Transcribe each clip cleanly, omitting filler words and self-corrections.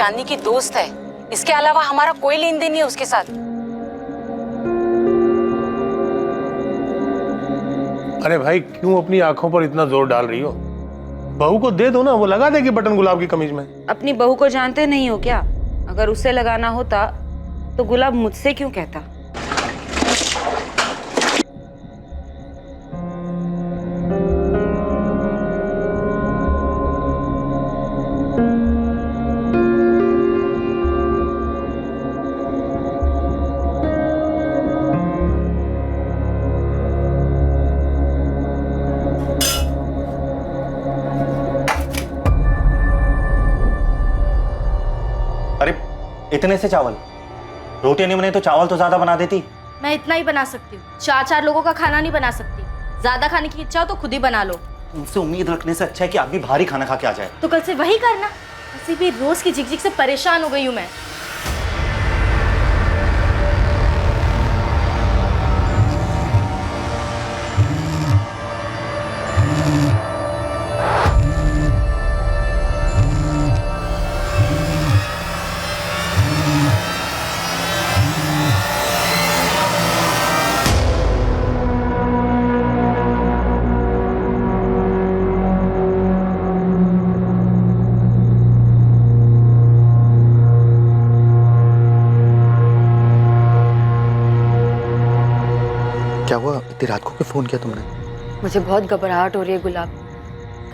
चांदनी की दोस्त है, इसके अलावा हमारा कोई लेन देन नहीं है उसके साथ। अरे भाई क्यों अपनी आंखों पर इतना जोर डाल रही हो? बहू को दे दो ना, वो लगा देगी बटन गुलाब की कमीज में। अपनी बहू को जानते नहीं हो क्या? अगर उसे लगाना होता तो गुलाब मुझसे क्यों कहता? अरे इतने से चावल, रोटी नहीं बने तो चावल तो ज्यादा बना देती। मैं इतना ही बना सकती हूँ, 4-4 लोगों का खाना नहीं बना सकती। ज्यादा खाने की इच्छा हो तो खुद ही बना लो। तुमसे उम्मीद रखने से अच्छा है कि आदमी भारी खाना खा के आ जाए। तो कल से वही करना। वैसे भी रोज की झिकझिक से परेशान हो गई हूँ मैं। क्या हुआ, इतनी रात को क्यों फोन किया तुमने? मुझे बहुत घबराहट हो रही है गुलाब।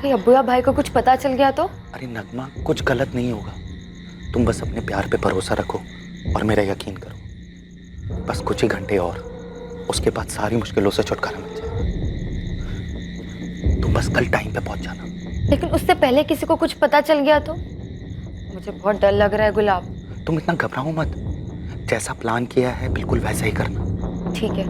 कहीं अब्बू या भाई को कुछ पता चल गया तो? अरे नगमा, कुछ गलत नहीं होगा। तुम बस अपने प्यार पे भरोसा रखो और मेरा यकीन करो। बस कुछ ही घंटे और, उसके बाद सारी मुश्किलों से छुटकारा मिल जाए। तुम बस कल टाइम पे पहुंच जाना। लेकिन उससे पहले किसी को कुछ पता चल गया तो? मुझे बहुत डर लग रहा है गुलाब। तुम इतना घबराओ मत, जैसा प्लान किया है बिल्कुल वैसा ही करना। ठीक है।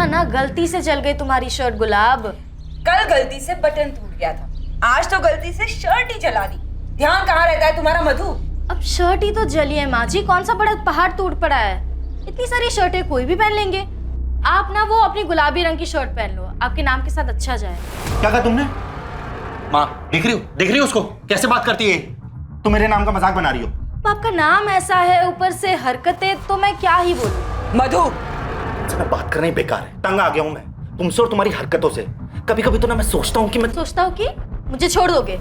ना गलती से जल गई तुम्हारी शर्ट गुलाब। कल गलती से बटन टूट गया था, आज तो गलती से शर्ट ही जला दी। ध्यान कहाँ रहता है तुम्हारा मधु? अब शर्ट ही तो जली है माँ जी, कौन सा बड़ा पहाड़ टूट पड़ा है। इतनी सारी शर्टें कोई भी पहन लेंगे। आप ना वो अपनी गुलाबी रंग की शर्ट पहन लो, आपके नाम के साथ अच्छा जाए। क्या कहा तुमने? माँ देख रही हो उसको कैसे बात करती है? तुम मेरे नाम का मजाक बना रही हो। आपका नाम ऐसा है, ऊपर से हरकतें, तो मैं क्या ही बोलूं। मधु मैं बात करना ही बेकार है, तंग आ गया हूं मैं तुमसे और तुम्हारी हरकतों से। कभी कभी तो ना मैं सोचता हूँ कि मैं मुझे छोड़ दोगे,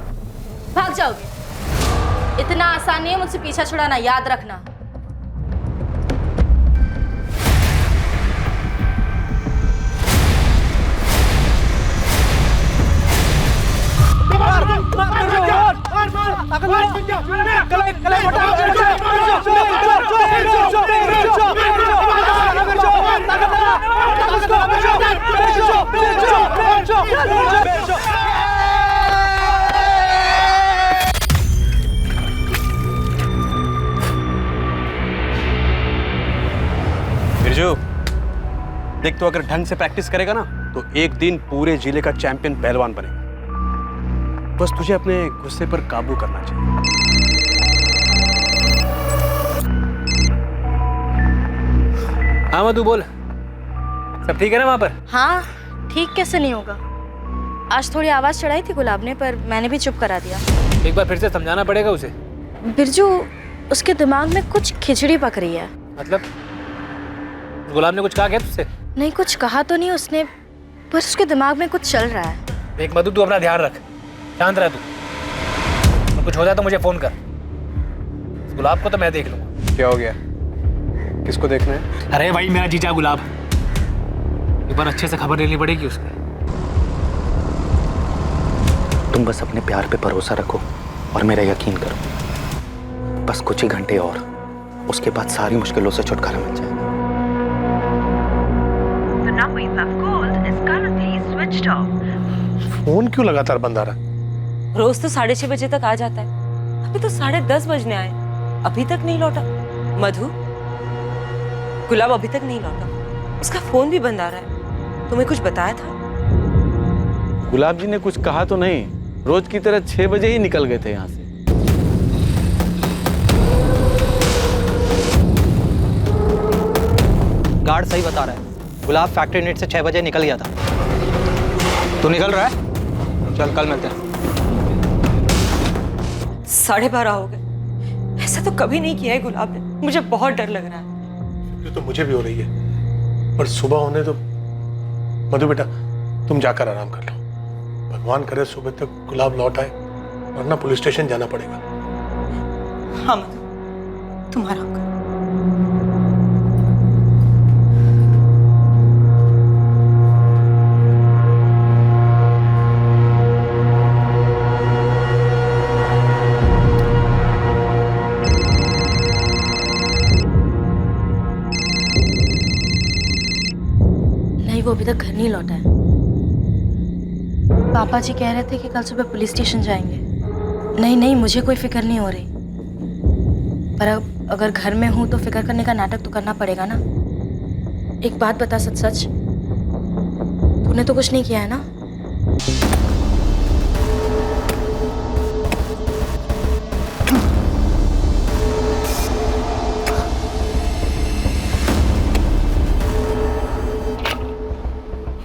भाग जाओगे। इतना आसान नहीं है मुझसे पीछा छुड़ाना, याद रखना। बिरजू देख, तो अगर ढंग से प्रैक्टिस करेगा ना तो एक दिन पूरे जिले का चैंपियन पहलवान बनेगा। बस तुझे अपने गुस्से पर काबू करना चाहिए। हाँ मधु बोल, सब ठीक है ना वहां पर? हाँ ठीक कैसे नहीं होगा। आज थोड़ी आवाज चढ़ाई थी गुलाब ने, पर मैंने भी चुप करा दिया। एक बार फिर से समझाना पड़ेगा उसे। बिरजू, उसके दिमाग में कुछ खिचड़ी पक रही है। मतलब गुलाब ने कुछ कहा क्या तुझसे? नहीं, कुछ कहा तो नहीं उसने, पर उसके दिमाग में कुछ चल रहा है। देख मधु, तू अपना ध्यान रख, शांत रह तू। और कुछ हो जाए तो मुझे फोन कर। गुलाब को तो मैं देख लूंगा। क्या हो गया? किसको देखना है? अरे भाई मेरा जीजा गुलाब, एक बार अच्छे से खबर लेनी पड़ेगी उसकी। तुम बस अपने प्यार पे भरोसा रखो और मेरा यकीन करो। बस कुछ ही घंटे और, उसके बाद सारी मुश्किलों से छुटकारा मिल जाएगा। फोन क्यों लगातार बंद आ रहा? रोज तो 6:30 बजे तक आ जाता है, अभी तो 10:30 बजने आए। अभी तक नहीं लौटा? मधु, गुलाब अभी तक नहीं लौटा। उसका फोन भी बंद आ रहा है। तुम्हें कुछ बताया था? गुलाब जी ने कुछ कहा तो नहीं, रोज की तरह 6 बजे ही निकल गए थे यहाँ से। गार्ड सही बता रहा है, गुलाब फैक्ट्री यूनिट से 6 बजे निकल गया था। तू निकल रहा है? चल कल मिलते हैं। 12:30 हो गए। ऐसा तो कभी नहीं किया है गुलाब ने। मुझे बहुत डर लग रहा है। ये तो मुझे भी हो रही है, पर सुबह होने तो। मधु बेटा, तुम जाकर आराम कर लो। भगवान करे सुबह तक गुलाब लौट आए, वरना पुलिस स्टेशन जाना पड़ेगा। हाँ मधु, तुम आराम करो। वो अभी तक घर नहीं लौटा है। पापा जी कह रहे थे कि कल सुबह पुलिस स्टेशन जाएंगे। नहीं नहीं, मुझे कोई फिक्र नहीं हो रही, पर अब अगर घर में हूं तो फिक्र करने का नाटक तो करना पड़ेगा ना। एक बात बता, सच सच तूने तो कुछ नहीं किया है ना?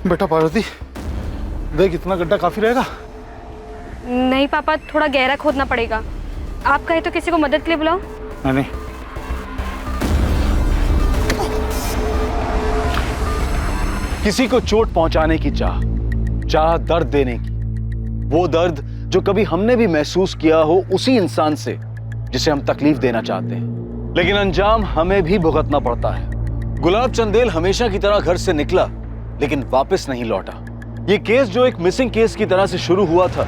बेटा पार्वती, देख इतना गड्ढा काफी रहेगा। नहीं पापा, थोड़ा गहरा खोदना पड़ेगा। आप कहे तो किसी को मदद के लिए बुलाओ। नहीं, किसी को चोट पहुंचाने की चाह दर्द देने की, वो दर्द जो कभी हमने भी महसूस किया हो उसी इंसान से जिसे हम तकलीफ देना चाहते हैं, लेकिन अंजाम हमें भी भुगतना पड़ता है। गुलाब चंदेल हमेशा की तरह घर से निकला, लेकिन वापस नहीं लौटा। ये केस जो एक मिसिंग केस की तरह से शुरू हुआ था,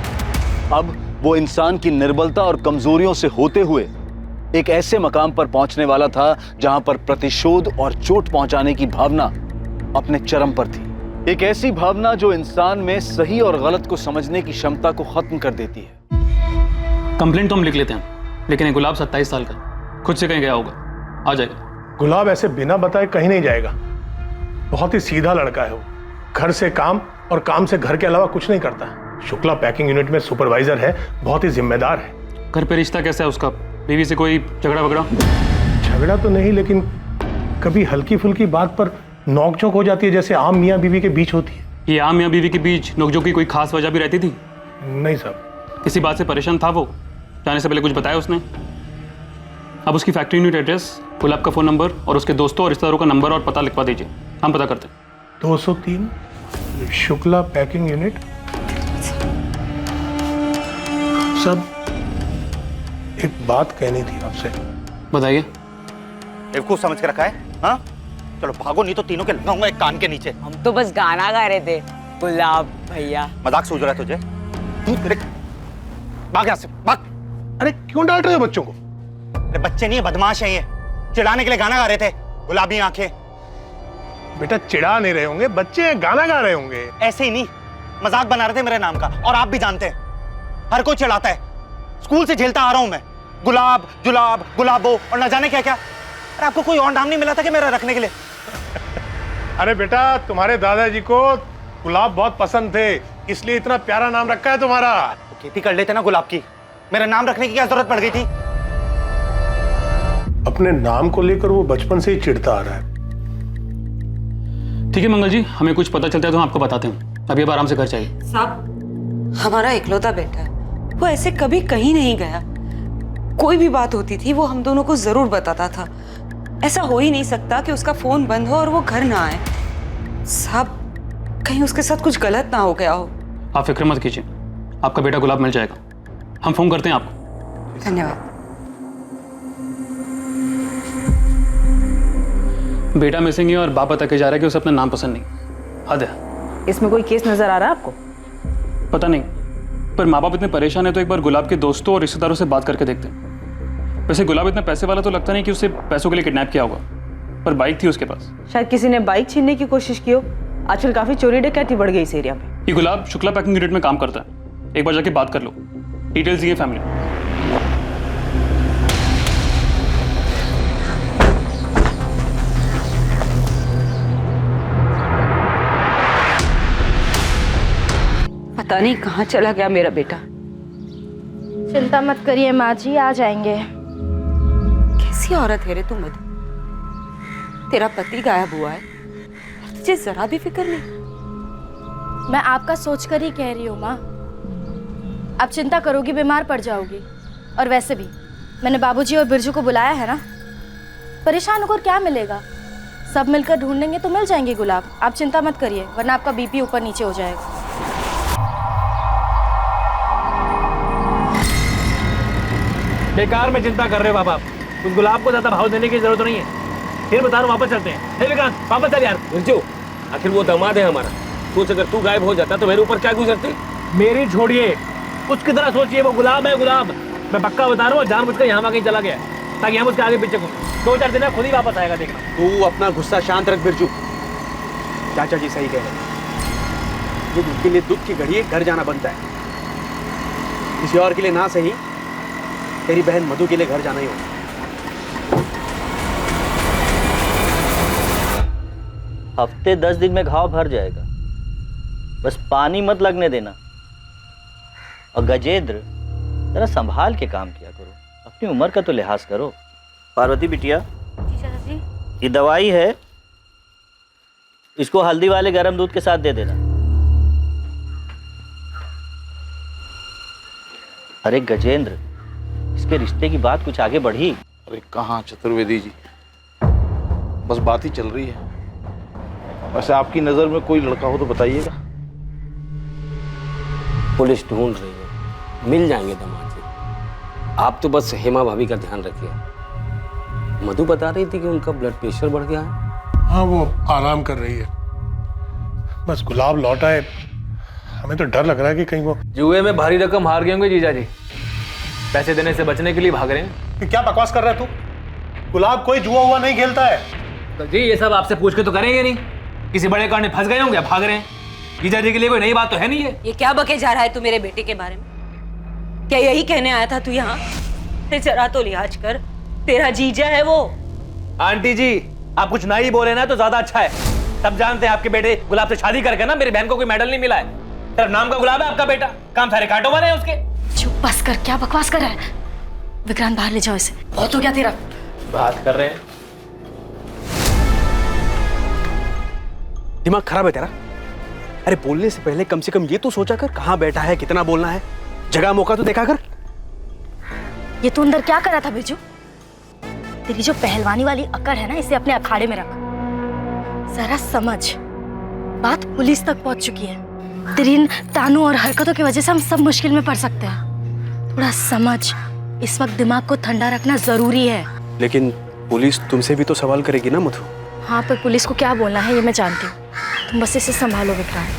अब वो इंसान की निर्बलता और कमजोरियों से होते हुए एक ऐसे मकाम पर पहुंचने वाला था जहां पर प्रतिशोध और चोट पहुंचाने की भावना अपने चरम पर थी। एक ऐसी भावना जो इंसान में सही और गलत को समझने की क्षमता को खत्म कर देती है। कंप्लेंट तो हम लिख लेते हैं, लेकिन ये गुलाब 27 साल का खुद से कहीं गया होगा, आ जाएगा। गुलाब ऐसे बिना बताए कहीं नहीं जाएगा। बहुत ही सीधा लड़का है वो। घर से काम और काम से घर के अलावा कुछ नहीं करता। शुक्ला पैकिंग यूनिट में सुपरवाइजर है, बहुत ही जिम्मेदार है। घर पे रिश्ता कैसा है उसका? बीवी से कोई झगड़ा वगड़ा? झगड़ा तो नहीं, लेकिन कभी हल्की फुल्की बात पर नोकझोंक हो जाती है, जैसे आम मियाँ बीवी के बीच होती है। ये आम मियाँ बीवी के बीच नोकझोंक की कोई खास वजह भी रहती थी? नहीं साहब। किसी बात से परेशान था वो? जाने से पहले कुछ बताया उसने? अब उसकी फैक्ट्री यूनिट एड्रेस, गुलाब का फोन नंबर और उसके दोस्तों और रिश्तेदारों का नंबर और पता लिखवा दीजिए, हम पता करते हैं। 203 शुक्ला पैकिंग यूनिट। सब एक बात कहनी थी आपसे। बताइए। बेवकूफ समझ के रखा है? हाँ, चलो भागो, नहीं तो तीनों के लगाऊंगा एक कान के नीचे। हम तो बस गाना गा रहे थे गुलाब भैया। मजाक सूझ रहा है तुझे? भाग यहाँ से, भाग। अरे क्यों डांट रहे हो बच्चों को? अरे बच्चे नहीं है, बदमाश है ये। चिढ़ाने के लिए गाना गा रहे थे, गुलाबी आंखें। बेटा चिढ़ा नहीं रहे होंगे, बच्चे हैं, गाना गा रहे होंगे। ऐसे ही नहीं, मजाक बना रहे थे मेरे नाम का, और आप भी जानते हैं हर कोई चिढ़ाता है। स्कूल से झेलता आ रहा हूं मैं, गुलाब जुलाब गुलाबो और न जाने क्या क्या। अरे आपको कोई और नाम नहीं मिला था कि मेरा रखने के लिए? अरे बेटा, तुम्हारे दादाजी को गुलाब बहुत पसंद थे, इसलिए इतना प्यारा नाम रखा है तुम्हारा। तो खेती कर लेते ना गुलाब की, मेरा नाम रखने की क्या जरूरत पड़ गई थी? अपने नाम को लेकर वो बचपन से ही चिढ़ता आ रहा है। ठीक है मंगल जी, हमें कुछ पता चलता है तो हम आपको बताते हैं। अभी अब आराम से घर चाहिए। साहब, हमारा इकलौता बेटा है, वो ऐसे कभी कहीं नहीं गया। कोई भी बात होती थी वो हम दोनों को जरूर बताता था। ऐसा हो ही नहीं सकता कि उसका फोन बंद हो और वो घर ना आए। साहब, कहीं उसके साथ कुछ गलत ना हो गया हो। आप फिक्र मत कीजिए, आपका बेटा गुलाब मिल जाएगा। हम फोन करते हैं आपको। धन्यवाद। बेटा मिसिंग है और बाप बता के जा रहा है कि उसे अपना नाम पसंद नहीं। हद है। इसमें कोई केस नजर आ रहा है आपको? पता नहीं, पर माँ बाप इतने परेशान है तो एक बार गुलाब के दोस्तों और रिश्तेदारों से बात करके देखते हैं। वैसे गुलाब इतना पैसे वाला तो लगता नहीं कि उसे पैसों के लिए किडनैप किया होगा, पर बाइक थी उसके पास। शायद किसी ने बाइक छीनने की कोशिश की हो। आजकल काफी चोरी डकैती बढ़ गई इस एरिया में। ये गुलाब शुक्ला पैकिंग यूनिट में काम करता है, एक बार जाके बात कर लो। डिटेल्स दिए फैमिली। पता नहीं कहाँ चला गया मेरा बेटा। चिंता मत करिए माँ जी, आ जाएंगे। कैसी औरत है रे तू मधु? तेरा पति गायब हुआ है, तुझे जरा भी फिक्र नहीं। मैं आपका सोच कर ही कह रही हूँ माँ। आप चिंता करोगी बीमार पड़ जाओगी। और वैसे भी मैंने बाबूजी और बिरजू को बुलाया है ना, परेशान होकर क्या मिलेगा? सब मिलकर ढूंढेंगे तो मिल जाएंगे गुलाब। आप चिंता मत करिए, वरना आपका बीपी ऊपर नीचे हो जाएगा। बेकार में चिंता कर रहे हो बाबा। उस गुलाब को ज्यादा भाव देने की जरूरत नहीं है। फिर बता रहा हूँ, वापस चलते हैं। हे विक्रांत, वापस चल यार। बिरजू, आखिर वो दामाद है हमारा। सोच अगर तू गायब हो जाता तो मेरे ऊपर क्या गुजरती। मेरी छोड़िए, उसकी तरह सोचिए। वो गुलाब है, गुलाब। मैं पक्का बता रहा हूँ, जानबूझकर यहाँ कहीं चला गया ताकि हम उसके आगे पीछे घूमें। 2-4 दिन में खुद ही वापस आएगा, देखना। तू अपना गुस्सा शांत रख बिरजू। चाचा जी सही कह रहे हैं। जो दुख के लिए दुख की घड़ी है, घर जाना बनता है। किसी और के लिए ना सही, तेरी बहन मधु के लिए घर जाना ही होगा। हफ्ते 10 दिन में घाव भर जाएगा, बस पानी मत लगने देना। और गजेंद्र, जरा संभाल के काम किया करो, अपनी उम्र का तो लिहाज करो। पार्वती बिटिया, जी चाचा जी। ये दवाई है, इसको हल्दी वाले गर्म दूध के साथ दे देना। अरे गजेंद्र, इसके रिश्ते की बात कुछ आगे बढ़ी? अरे कहाँ चतुर्वेदी जी, बस बात ही चल रही है। वैसे आपकी नजर में कोई लड़का हो तो बताइएगा। पुलिस ढूंढ रही है, मिल जाएंगे दामाद जी। आप तो बस हेमा भाभी का ध्यान रखिए। मधु बता रही थी कि उनका ब्लड प्रेशर बढ़ गया है। हाँ, वो आराम कर रही है। बस गुलाब लौटा है, हमें तो डर लग रहा है कि कहीं वो जुए में भारी रकम हार गए होंगे जीजा जी, पैसे देने से बचने के लिए भाग रहे हैं। क्या बकवास कर रहा है तू? गुलाब कोई जुआ हुआ नहीं खेलता है। तो जी ये सब आपसे पूछ के तो करेंगे नहीं। किसी बड़े कारण में फंस गए होंगे, भाग रहे हैं। जीजा जी के लिए कोई नई बात तो है नहीं है। ये क्या बके जा रहा है तू मेरे बेटे के बारे में? क्या यही कहने आया था तू यहाँ? जरा तो लिहाज कर, तेरा जीजा है वो। आंटी जी, आप कुछ ना ही बोले ना तो ज्यादा अच्छा है। सब जानते हैं आपके बेटे गुलाब से शादी करके ना मेरी बहन को कोई मेडल नहीं मिला है। सिर्फ नाम का गुलाब है आपका बेटा, काम सारे कांटों वाले हैं उसके। चुप बस कर, क्या बकवास कर रहा है? विक्रांत बाहर ले जाओ इसे, बहुत हो गया तेरा। बात कर रहे हैं। दिमाग खराब है तेरा? अरे बोलने से पहले कम से कम ये तो सोचा कर, कहाँ बैठा है, कितना बोलना है। जगह मौका तो देखा कर। ये तू अंदर क्या कर रहा था बिरजू? तेरी जो पहलवानी वाली अकड़ है ना, इसे अपने अखाड़े में रख। जरा समझ, बात पुलिस तक पहुंच चुकी है। तेरी इन तानों और हरकतों की वजह से हम सब मुश्किल में पड़ सकते हैं। थोड़ा समझ, इस वक्त दिमाग को ठंडा रखना जरूरी है। लेकिन पुलिस तुमसे भी तो सवाल करेगी ना मधु। हाँ, पर पुलिस को क्या बोलना है ये मैं जानती हूँ। तुम बस इसे संभालो विक्रांत।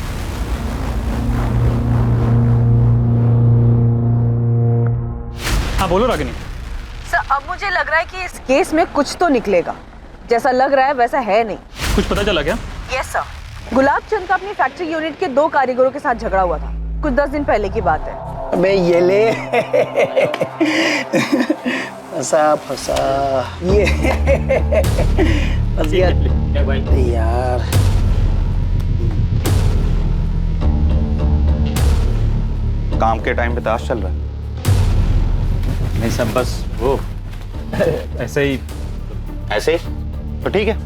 हाँ बोलो रागिनी। सर, अब मुझे लग रहा है कि इस केस में कुछ तो निकलेगा। जैसा लग रहा है वैसा है नहीं। कुछ पता चला क्या? यस सर, गुलाब चंद का अपनी फैक्ट्री यूनिट के 2 कारीगरों के साथ झगड़ा हुआ था। कुछ 10 दिन पहले की बात है। अबे ये ले फंसा फंसा ये फंस गया यार। काम के टाइम पे ताश चल रहा है? नहीं सब बस वो ऐसे ही। ऐसे तो ठीक है,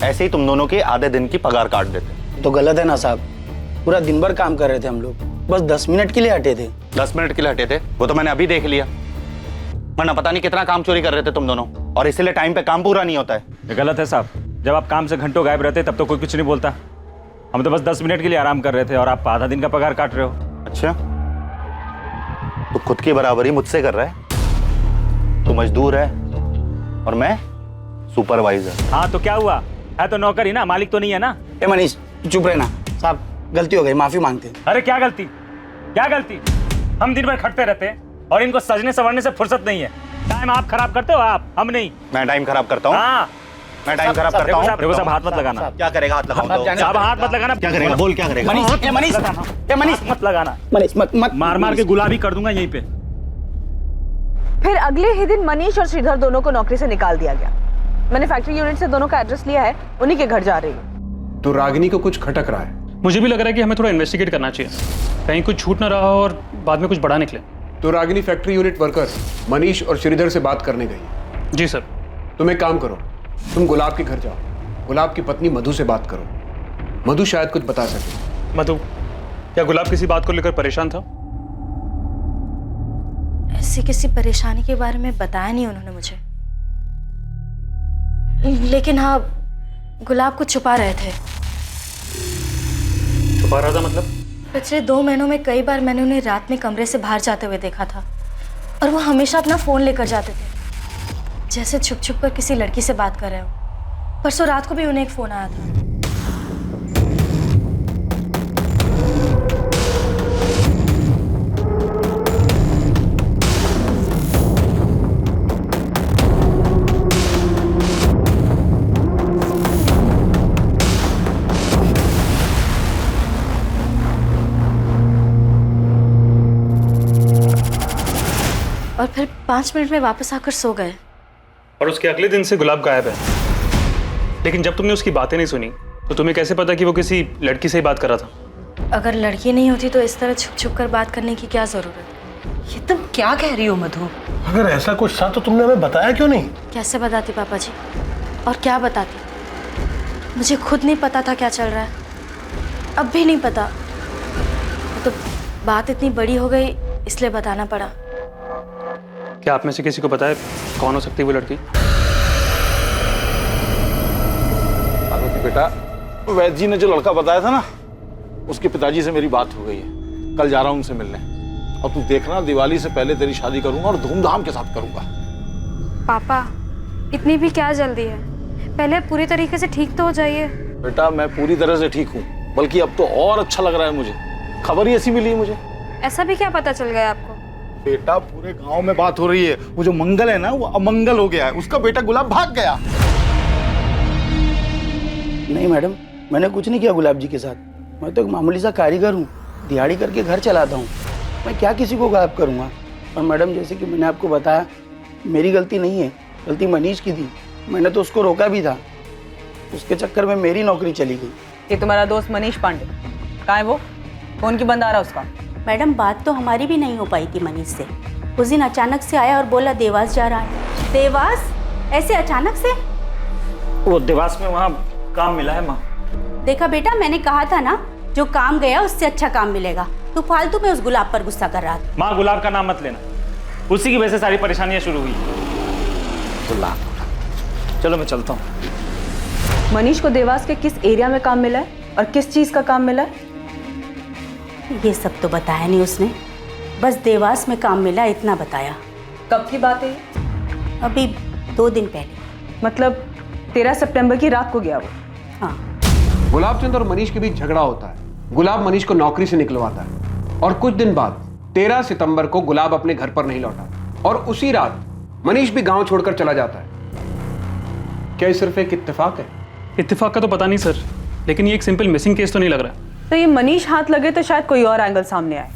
ऐसे ही तुम दोनों के आधे दिन की पगार काट देते। तो गलत है ना साहब, पूरा दिन भर काम कर रहे थे हम लोग, बस 10 मिनट के लिए हटे थे। 10 मिनट के लिए हटे थे, वो तो मैंने अभी देख लिया। वरना पता नहीं कितना काम चोरी कर रहे थे तुम दोनों, और इसीलिए टाइम पे काम पूरा नहीं होता है। ये गलत है साहब। जब आप काम से घंटों गायब रहते तब तो कोई कुछ नहीं बोलता। हम तो बस 10 मिनट के लिए आराम कर रहे थे और आप आधा दिन का पगार काट रहे हो। अच्छा, तो खुद की बराबरी मुझसे कर रहा है? तू मजदूर है और मैं सुपरवाइजर। हाँ तो क्या हुआ, है तो नौकर ही ना, मालिक तो नहीं है ना। ए मनीष चुप रहना। साहब गलती हो गई, माफी मांगते हैं। अरे क्या गलती, क्या गलती? हम दिन भर खटते रहते हैं और इनको सजने संवरने से फुर्सत नहीं है। टाइम आप खराब करते हो, आप, हम नहीं। मैं टाइम खराब करता हूँ? हाँ मैं टाइम खराब करता हूँ। देखो साहब, हाथ मत लगाना। क्या करेगा हाथ लगाऊंगा? साहब हाथ मत लगाना। क्या करेगा? बोल क्या करेगा? मनीष मत लगाना। मनीष मत मार मार के गुलाबी कर दूंगा यहीं पे। फिर अगले ही दिन मनीष और श्रीधर दोनों को नौकरी से निकाल दिया गया। मैंने फैक्ट्री यूनिट से दोनों का एड्रेस लिया है, उन्हीं के घर जा रही हूँ। तो रागिनी को कुछ खटक रहा है। मुझे भी लग रहा है कि हमें थोड़ा इन्वेस्टिगेट करना चाहिए, कहीं कुछ छूट ना रहा हो और बाद में कुछ बड़ा निकले। तो Ragini factory unit workers Manish और श्रीधर से बात करने गई। जी सर। तुम एक काम करो, तुम गुलाब के घर जाओ, गुलाब की पत्नी मधु से बात करो, मधु शायद कुछ बता सके। मधु, क्या गुलाब किसी बात को लेकर परेशान था? ऐसी किसी परेशानी के बारे में बताया नहीं उन्होंने मुझे, लेकिन हाँ गुलाब को छुपा रहे थे। छुपा रहा था मतलब? पिछले 2 महीनों में कई बार मैंने उन्हें रात में कमरे से बाहर जाते हुए देखा था और वो हमेशा अपना फोन लेकर जाते थे, जैसे छुप छुप कर किसी लड़की से बात कर रहे हो। परसों रात को भी उन्हें एक फोन आया था। और फिर 5 मिनट में वापस आकर सो गए। और उसके अगले दिन से गुलाब गायब है। लेकिन जब तुमने उसकी बातें नहीं सुनी तो तुम्हें कैसे पता कि वो किसी लड़की से ही बात कर रहा था? अगर लड़की नहीं होती तो इस तरह छुप छुप कर बात करने की क्या जरूरत? ये तुम क्या कह रही हो मधु? अगर ऐसा कुछ था तो तुमने हमें बताया क्यों नहीं? कैसे बताती पापा जी, और क्या बताती? मुझे खुद नहीं पता था क्या चल रहा है, अब भी नहीं पता। तो बात इतनी बड़ी हो गई इसलिए बताना पड़ा। क्या आप में से किसी को पता है कौन हो सकती है वो लड़की? पार्वती बेटा, वैद्य जी ने जो लड़का बताया था ना, उसके पिताजी से मेरी बात हो गई है। कल जा रहा हूँ उनसे मिलने, और तू देखना दिवाली से पहले तेरी शादी करूंगा और धूमधाम के साथ करूंगा। पापा इतनी भी क्या जल्दी है, पहले पूरी तरीके से ठीक तो हो जाइए। बेटा मैं पूरी तरह से ठीक हूँ, बल्कि अब तो और अच्छा लग रहा है मुझे। खबर ही ऐसी मिली है मुझे। ऐसा भी क्या पता चल गया आपको? बेटा पूरे गांव में बात हो रही है, वो जो मंगल है ना वो अमंगल हो गया है, उसका बेटा गुलाब भाग गया। नहीं मैडम, मैंने कुछ नहीं किया गुलाब जी के साथ। मैं तो एक मामूली सा कारीगर हूँ, दिहाड़ी करके घर चलाता हूँ। मैं क्या किसी को गायब करूँगा? और मैडम जैसे कि मैंने आपको बताया, मेरी गलती नहीं है, गलती मनीष की थी। मैंने तो उसको रोका भी था, उसके चक्कर में मेरी नौकरी चली गई। ये तुम्हारा दोस्त मनीष पांडे कहाँ है? वो फोन की बंद आ रहा उसका। मैडम बात तो हमारी भी नहीं हो पाई थी मनीष से। उस दिन अचानक से आया और बोला देवास जा रहा है। देवास? ऐसे अचानक से? वो देवास में वहाँ काम मिला है माँ। देखा बेटा, मैंने कहा था ना, जो काम गया उससे अच्छा काम मिलेगा। तू फालतू में उस गुलाब पर गुस्सा कर रहा था। माँ गुलाब का नाम मत लेना, उसी की वजह से सारी परेशानियां शुरू हुई। गुलाब, चलो मैं चलता हूँ। मनीष को देवास के किस एरिया में काम मिला है और किस चीज का काम मिला है? ये सब तो बताया नहीं उसने, बस देवास में काम मिला इतना बताया। कब की बात है? अभी 2 दिन पहले। मतलब 13 सितंबर की रात को गया वो? हाँ। गुलाब चंद और मनीष के बीच झगड़ा होता है। गुलाब मनीष को नौकरी से निकलवाता है और कुछ दिन बाद 13 सितंबर को गुलाब अपने घर पर नहीं लौटा और उसी रात मनीष भी गांव छोड़कर चला जाता है। क्या ये सिर्फ एक इत्तेफाक है? इत्तेफाक का तो पता नहीं सर, लेकिन ये एक सिंपल मिसिंग केस तो नहीं लग रहा है। तो ये मनीष हाथ लगे तो शायद कोई और एंगल सामने आए।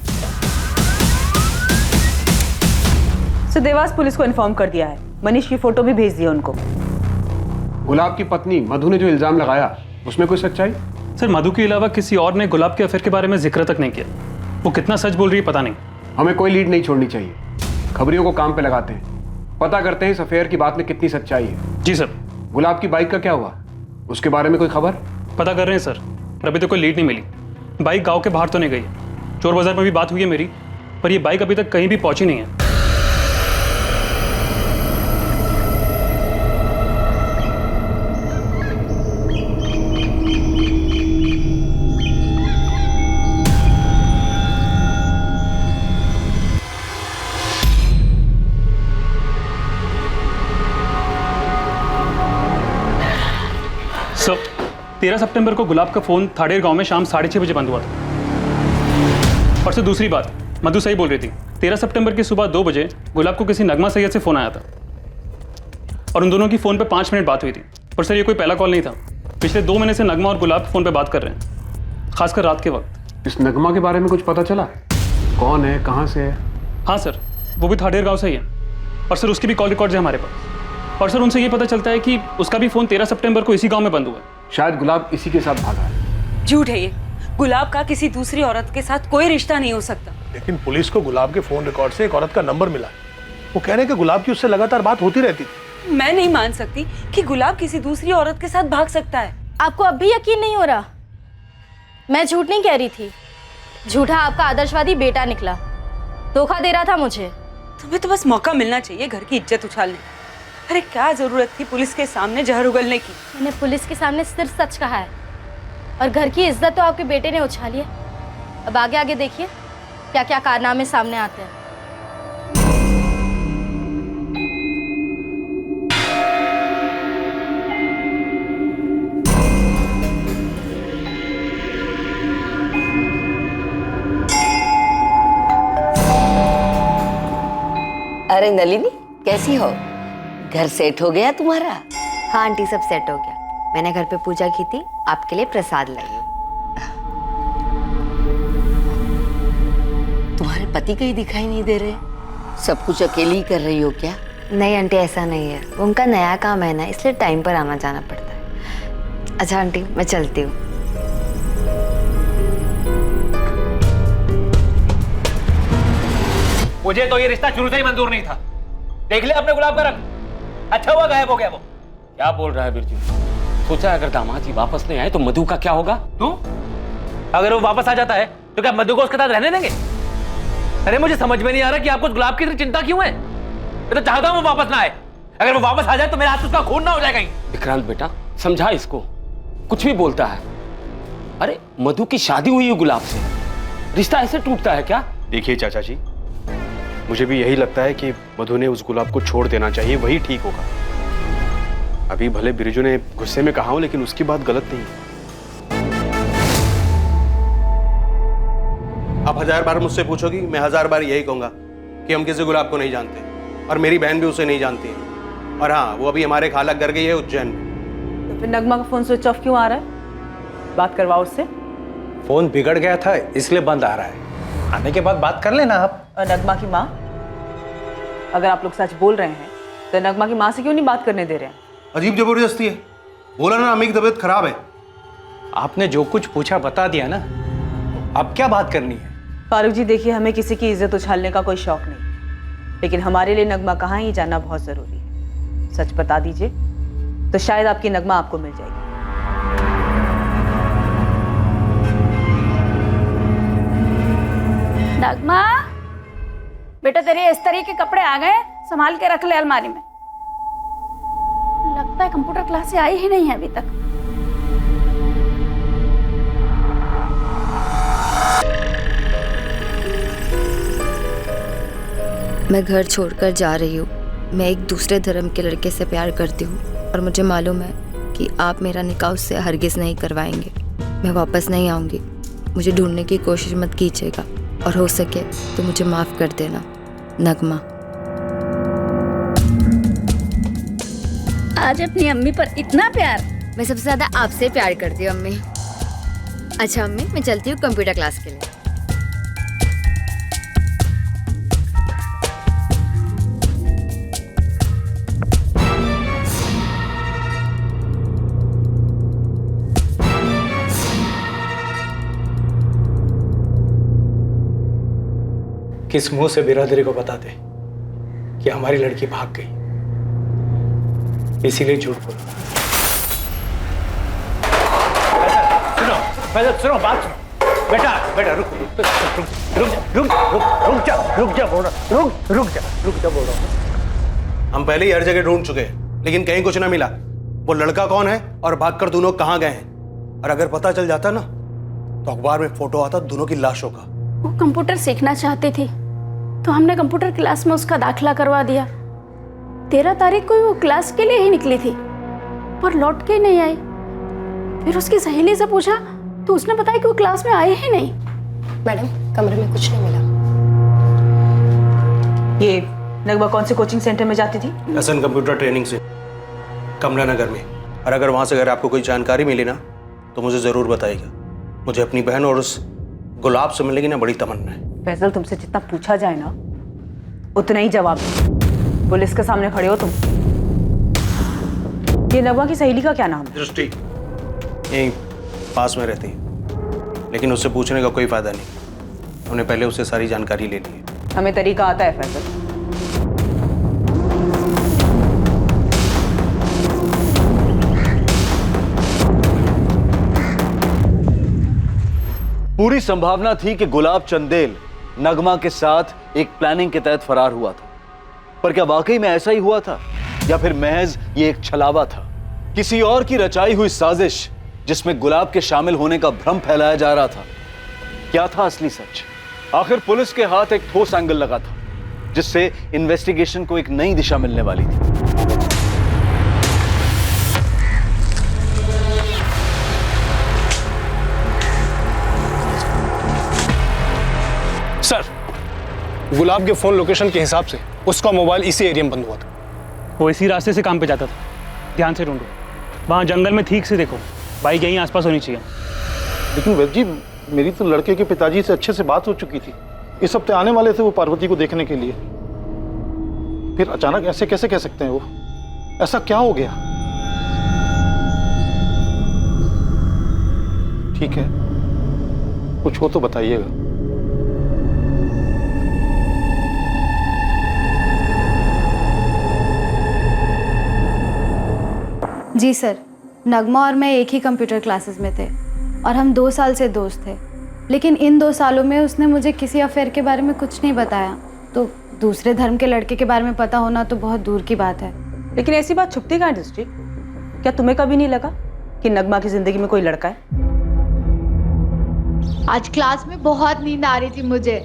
तो देवास पुलिस को इन्फॉर्म कर दिया है, मनीष की फोटो भी भेज दी है उनको। गुलाब की पत्नी मधु ने जो इल्जाम लगाया उसमें कोई सच्चाई? सर मधु के अलावा किसी और ने गुलाब के अफेयर के बारे में जिक्र तक नहीं किया। वो कितना सच बोल रही है पता नहीं। हमें कोई लीड नहीं छोड़नी चाहिए, खबरियों को काम पे लगाते हैं, पता करते हैं इस अफेयर की बात में कितनी सच्चाई है। जी सर। गुलाब की बाइक का क्या हुआ, उसके बारे में कोई खबर? पता कर रहे हैं सर, अभी तो कोई लीड नहीं मिली। बाइक गांव के बाहर तो नहीं गई, चोर बाजार में भी बात हुई है मेरी, पर ये बाइक अभी तक कहीं भी पहुंची नहीं है। सर 13 सितंबर को गुलाब का फोन थाड़ेर गांव में शाम 6:30 बजे बंद हुआ था। और से दूसरी बात, मधु सही बोल रही थी, 13 सितंबर की सुबह 2 बजे गुलाब को किसी नगमा सैयद से फोन आया था और उन दोनों की फोन पे 5 मिनट बात हुई थी। पर सर ये कोई पहला कॉल नहीं था, पिछले 2 महीने से नगमा और गुलाब फोन पे बात कर रहे हैं, खासकर रात के वक्त। इस नगमा के बारे में कुछ पता चला? कौन है, कहाँ से है? हाँ सर, वो भी थाड़ेर गाँव से ही है और सर उसकी भी कॉल रिकॉर्ड्स है हमारे पास। और सर उनसे ये पता चलता है कि उसका भी फोन 13 सितंबर को इसी गांव में बंद हुआ है। शायद गुलाब इसी के साथ भागा है। झूठ है ये, गुलाब का किसी दूसरी औरत के साथ कोई रिश्ता नहीं हो सकता। लेकिन पुलिस को गुलाब के फोन रिकॉर्ड से एक औरत का नंबर मिला। वो कह रहे हैं कि गुलाब की उससे लगातार बात होती रहती थी। मैं नहीं मान सकती कि गुलाब किसी दूसरी औरत के साथ भाग सकता है। आपको अब भी यकीन नहीं हो रहा? मैं झूठ नहीं कह रही थी, झूठा आपका आदर्शवादी बेटा निकला, धोखा दे रहा था मुझे। तुम्हें तो बस मौका मिलना चाहिए घर की इज्जत उछालने। अरे क्या जरूरत थी पुलिस के सामने जहर उगलने की? मैंने पुलिस के सामने सिर्फ सच कहा है और घर की इज्जत तो आपके बेटे ने उछाली है। अब आगे आगे देखिए क्या क्या कारनामे सामने आते हैं। अरे नलिनी, कैसी हो? घर सेट हो गया तुम्हारा? हाँ आंटी, सब सेट हो गया। मैंने घर पे पूजा की थी, आपके लिए प्रसाद लाई हूँ। तुम्हारे पति कहीं दिखाई नहीं दे रहे? सब कुछ अकेली ही कर रही हो क्या? नहीं आंटी, ऐसा नहीं है, उनका नया काम है ना, इसलिए टाइम पर आना जाना पड़ता है। अच्छा आंटी, मैं चलती हूँ। मुझे तो ये रिश्ता शुरू से ही मंजूर नहीं था। देख ले अपने गुलाब का रंग, अच्छा हुआ गायब हो गया वो। क्या बोल रहा है बिरजू? सोचा अगर दामाद जी वापस नहीं आए तो मधु का क्या होगा? तू अगर वो वापस आ जाता है तो क्या मधु को उसके साथ रहने देंगे? अरे मुझे समझ में नहीं आ रहा कि आपको गुलाब की चिंता क्यों है। मैं तो चाहता हूं वो वापस ना आए। अगर वो वापस आ जाए तो मेरे हाथ से उसका खून ना हो जाए कहीं। विक्रांत बेटा, समझा इसको, कुछ भी बोलता है। अरे मधु की शादी हुई है गुलाब से, रिश्ता ऐसे टूटता है क्या? देखिए चाचा जी, मुझे भी यही लगता है कि मधु ने उस गुलाब को छोड़ देना चाहिए, वही ठीक होगा। अभी भले बिरजू ने गुस्से में कहा हो, लेकिन उसकी बात गलत नहीं। आप 1000 बार मुझसे पूछोगी, मैं 1000 बार यही कहूंगा कि हम किसी गुलाब को नहीं जानते और मेरी बहन भी उसे नहीं जानती है। और हाँ, वो अभी हमारे खाला घर गई है उज्जैन में। तो फिर नगमा का फोन स्विच ऑफ क्यों आ रहा है? बात करवाओ उससे। फोन बिगड़ गया था इसलिए बंद आ रहा है, आने के बाद बात कर लेना आप। और नगमा की माँ, अगर आप लोग सच बोल रहे हैं तो नगमा की माँ से क्यों नहीं बात करने दे रहे हैं? अजीब जबरदस्ती है। बोला ना अम्मी की तबीयत खराब है। आपने जो कुछ पूछा बता दिया ना, अब क्या बात करनी है? फारूक जी देखिए, हमें किसी की इज्जत उछालने का कोई शौक नहीं, लेकिन हमारे लिए नगमा कहाँ ही जानना बहुत जरूरी है। सच बता दीजिए तो शायद आपकी नगमा आपको मिल जाएगी। नगमा बेटा, तेरे इस तरह के कपड़े आ गए, संभाल के रख ले अलमारी में। लगता है कंप्यूटर क्लास से आई ही नहीं है अभी तक। मैं घर छोड़कर जा रही हूँ। मैं एक दूसरे धर्म के लड़के से प्यार करती हूँ और मुझे मालूम है कि आप मेरा निकाह उससे हरगिज़ नहीं करवाएंगे। मैं वापस नहीं आऊँगी, मुझे ढूंढने की कोशिश मत कीजिएगा और हो सके तो मुझे माफ़ कर देना। नगमा। आज अपनी अम्मी पर इतना प्यार? मैं सबसे ज़्यादा आपसे प्यार करती हूँ अम्मी। अच्छा अम्मी, मैं चलती हूँ कंप्यूटर क्लास के लिए। किस मुंह से बिरादरी को बताते कि हमारी लड़की भाग गई, इसीलिए झूठ बोला। सुनो बात सुनो। बेटा रुक जा बोल रहा हूँ। हम पहले ही हर जगह ढूंढ चुके हैं, लेकिन कहीं कुछ ना मिला। वो लड़का कौन है और भागकर दोनों कहाँ गए हैं, और अगर पता चल जाता ना तो अखबार में फोटो आता दोनों की लाशों का। वो कंप्यूटर सीखना चाहती थी तो हमने कंप्यूटर क्लास में उसका दाखिला करवा दिया। 13 तारीख को वो क्लास के लिए ही निकली थी पर लौट के नहीं आई। फिर उसकी सहेली से पूछा तो उसने बताया कि वो क्लास में आई ही नहीं। मैडम, कमरे में कुछ नहीं मिला। ये नगमा कौन से कोचिंग सेंटर में जाती थी? एसएन कंप्यूटर ट्रेनिंग से, कमला नगर में। और अगर वहां से अगर आपको कोई जानकारी मिली ना तो मुझे जरूर बताइएगा। मुझे अपनी बहन और उस गुलाब से मिलने की ना बड़ी तमन्ना है। फैजल, तुमसे जितना पूछा जाए ना उतना ही जवाब दो। पुलिस के सामने खड़े हो तुम। ये नगमा की सहेली का क्या नाम है? दृष्टि, यहीं पास में रहती है। लेकिन उससे पूछने का कोई फायदा नहीं। हमने पहले उससे सारी जानकारी ले ली है। हमें तरीका आता है फैसल। पूरी संभावना थी कि गुलाब चंदेल नगमा के साथ एक प्लानिंग के तहत फरार हुआ था, पर क्या वाकई में ऐसा ही हुआ था या फिर महज ये एक छलावा था, किसी और की रचाई हुई साजिश जिसमें गुलाब के शामिल होने का भ्रम फैलाया जा रहा था? क्या था असली सच? आखिर पुलिस के हाथ एक ठोस एंगल लगा था जिससे इन्वेस्टिगेशन को एक नई दिशा मिलने वाली थी। सर, गुलाब के फोन लोकेशन के हिसाब से उसका मोबाइल इसी एरिया में बंद हुआ था। वो इसी रास्ते से काम पे जाता था। ध्यान से ढूंढो, वहाँ जंगल में ठीक से देखो, बाइक यहीं आसपास होनी चाहिए। लेकिन वैद जी, मेरी तो लड़के के पिताजी से अच्छे से बात हो चुकी थी। इस हफ्ते आने वाले थे वो पार्वती को देखने के लिए। फिर अचानक ऐसे कैसे कह सकते हैं? वो ऐसा क्या हो गया? ठीक है, कुछ हो तो बताइएगा। जी सर, नगमा और मैं एक ही कंप्यूटर क्लासेस में थे और हम 2 साल से दोस्त थे। लेकिन इन 2 सालों में उसने मुझे किसी अफेयर के बारे में कुछ नहीं बताया, तो दूसरे धर्म के लड़के के बारे में पता होना तो बहुत दूर की बात है। लेकिन ऐसी बात छुपती कहाँ दृष्टि? क्या तुम्हें कभी नहीं लगा कि नगमा की जिंदगी में कोई लड़का है? आज क्लास में बहुत नींद आ रही थी मुझे।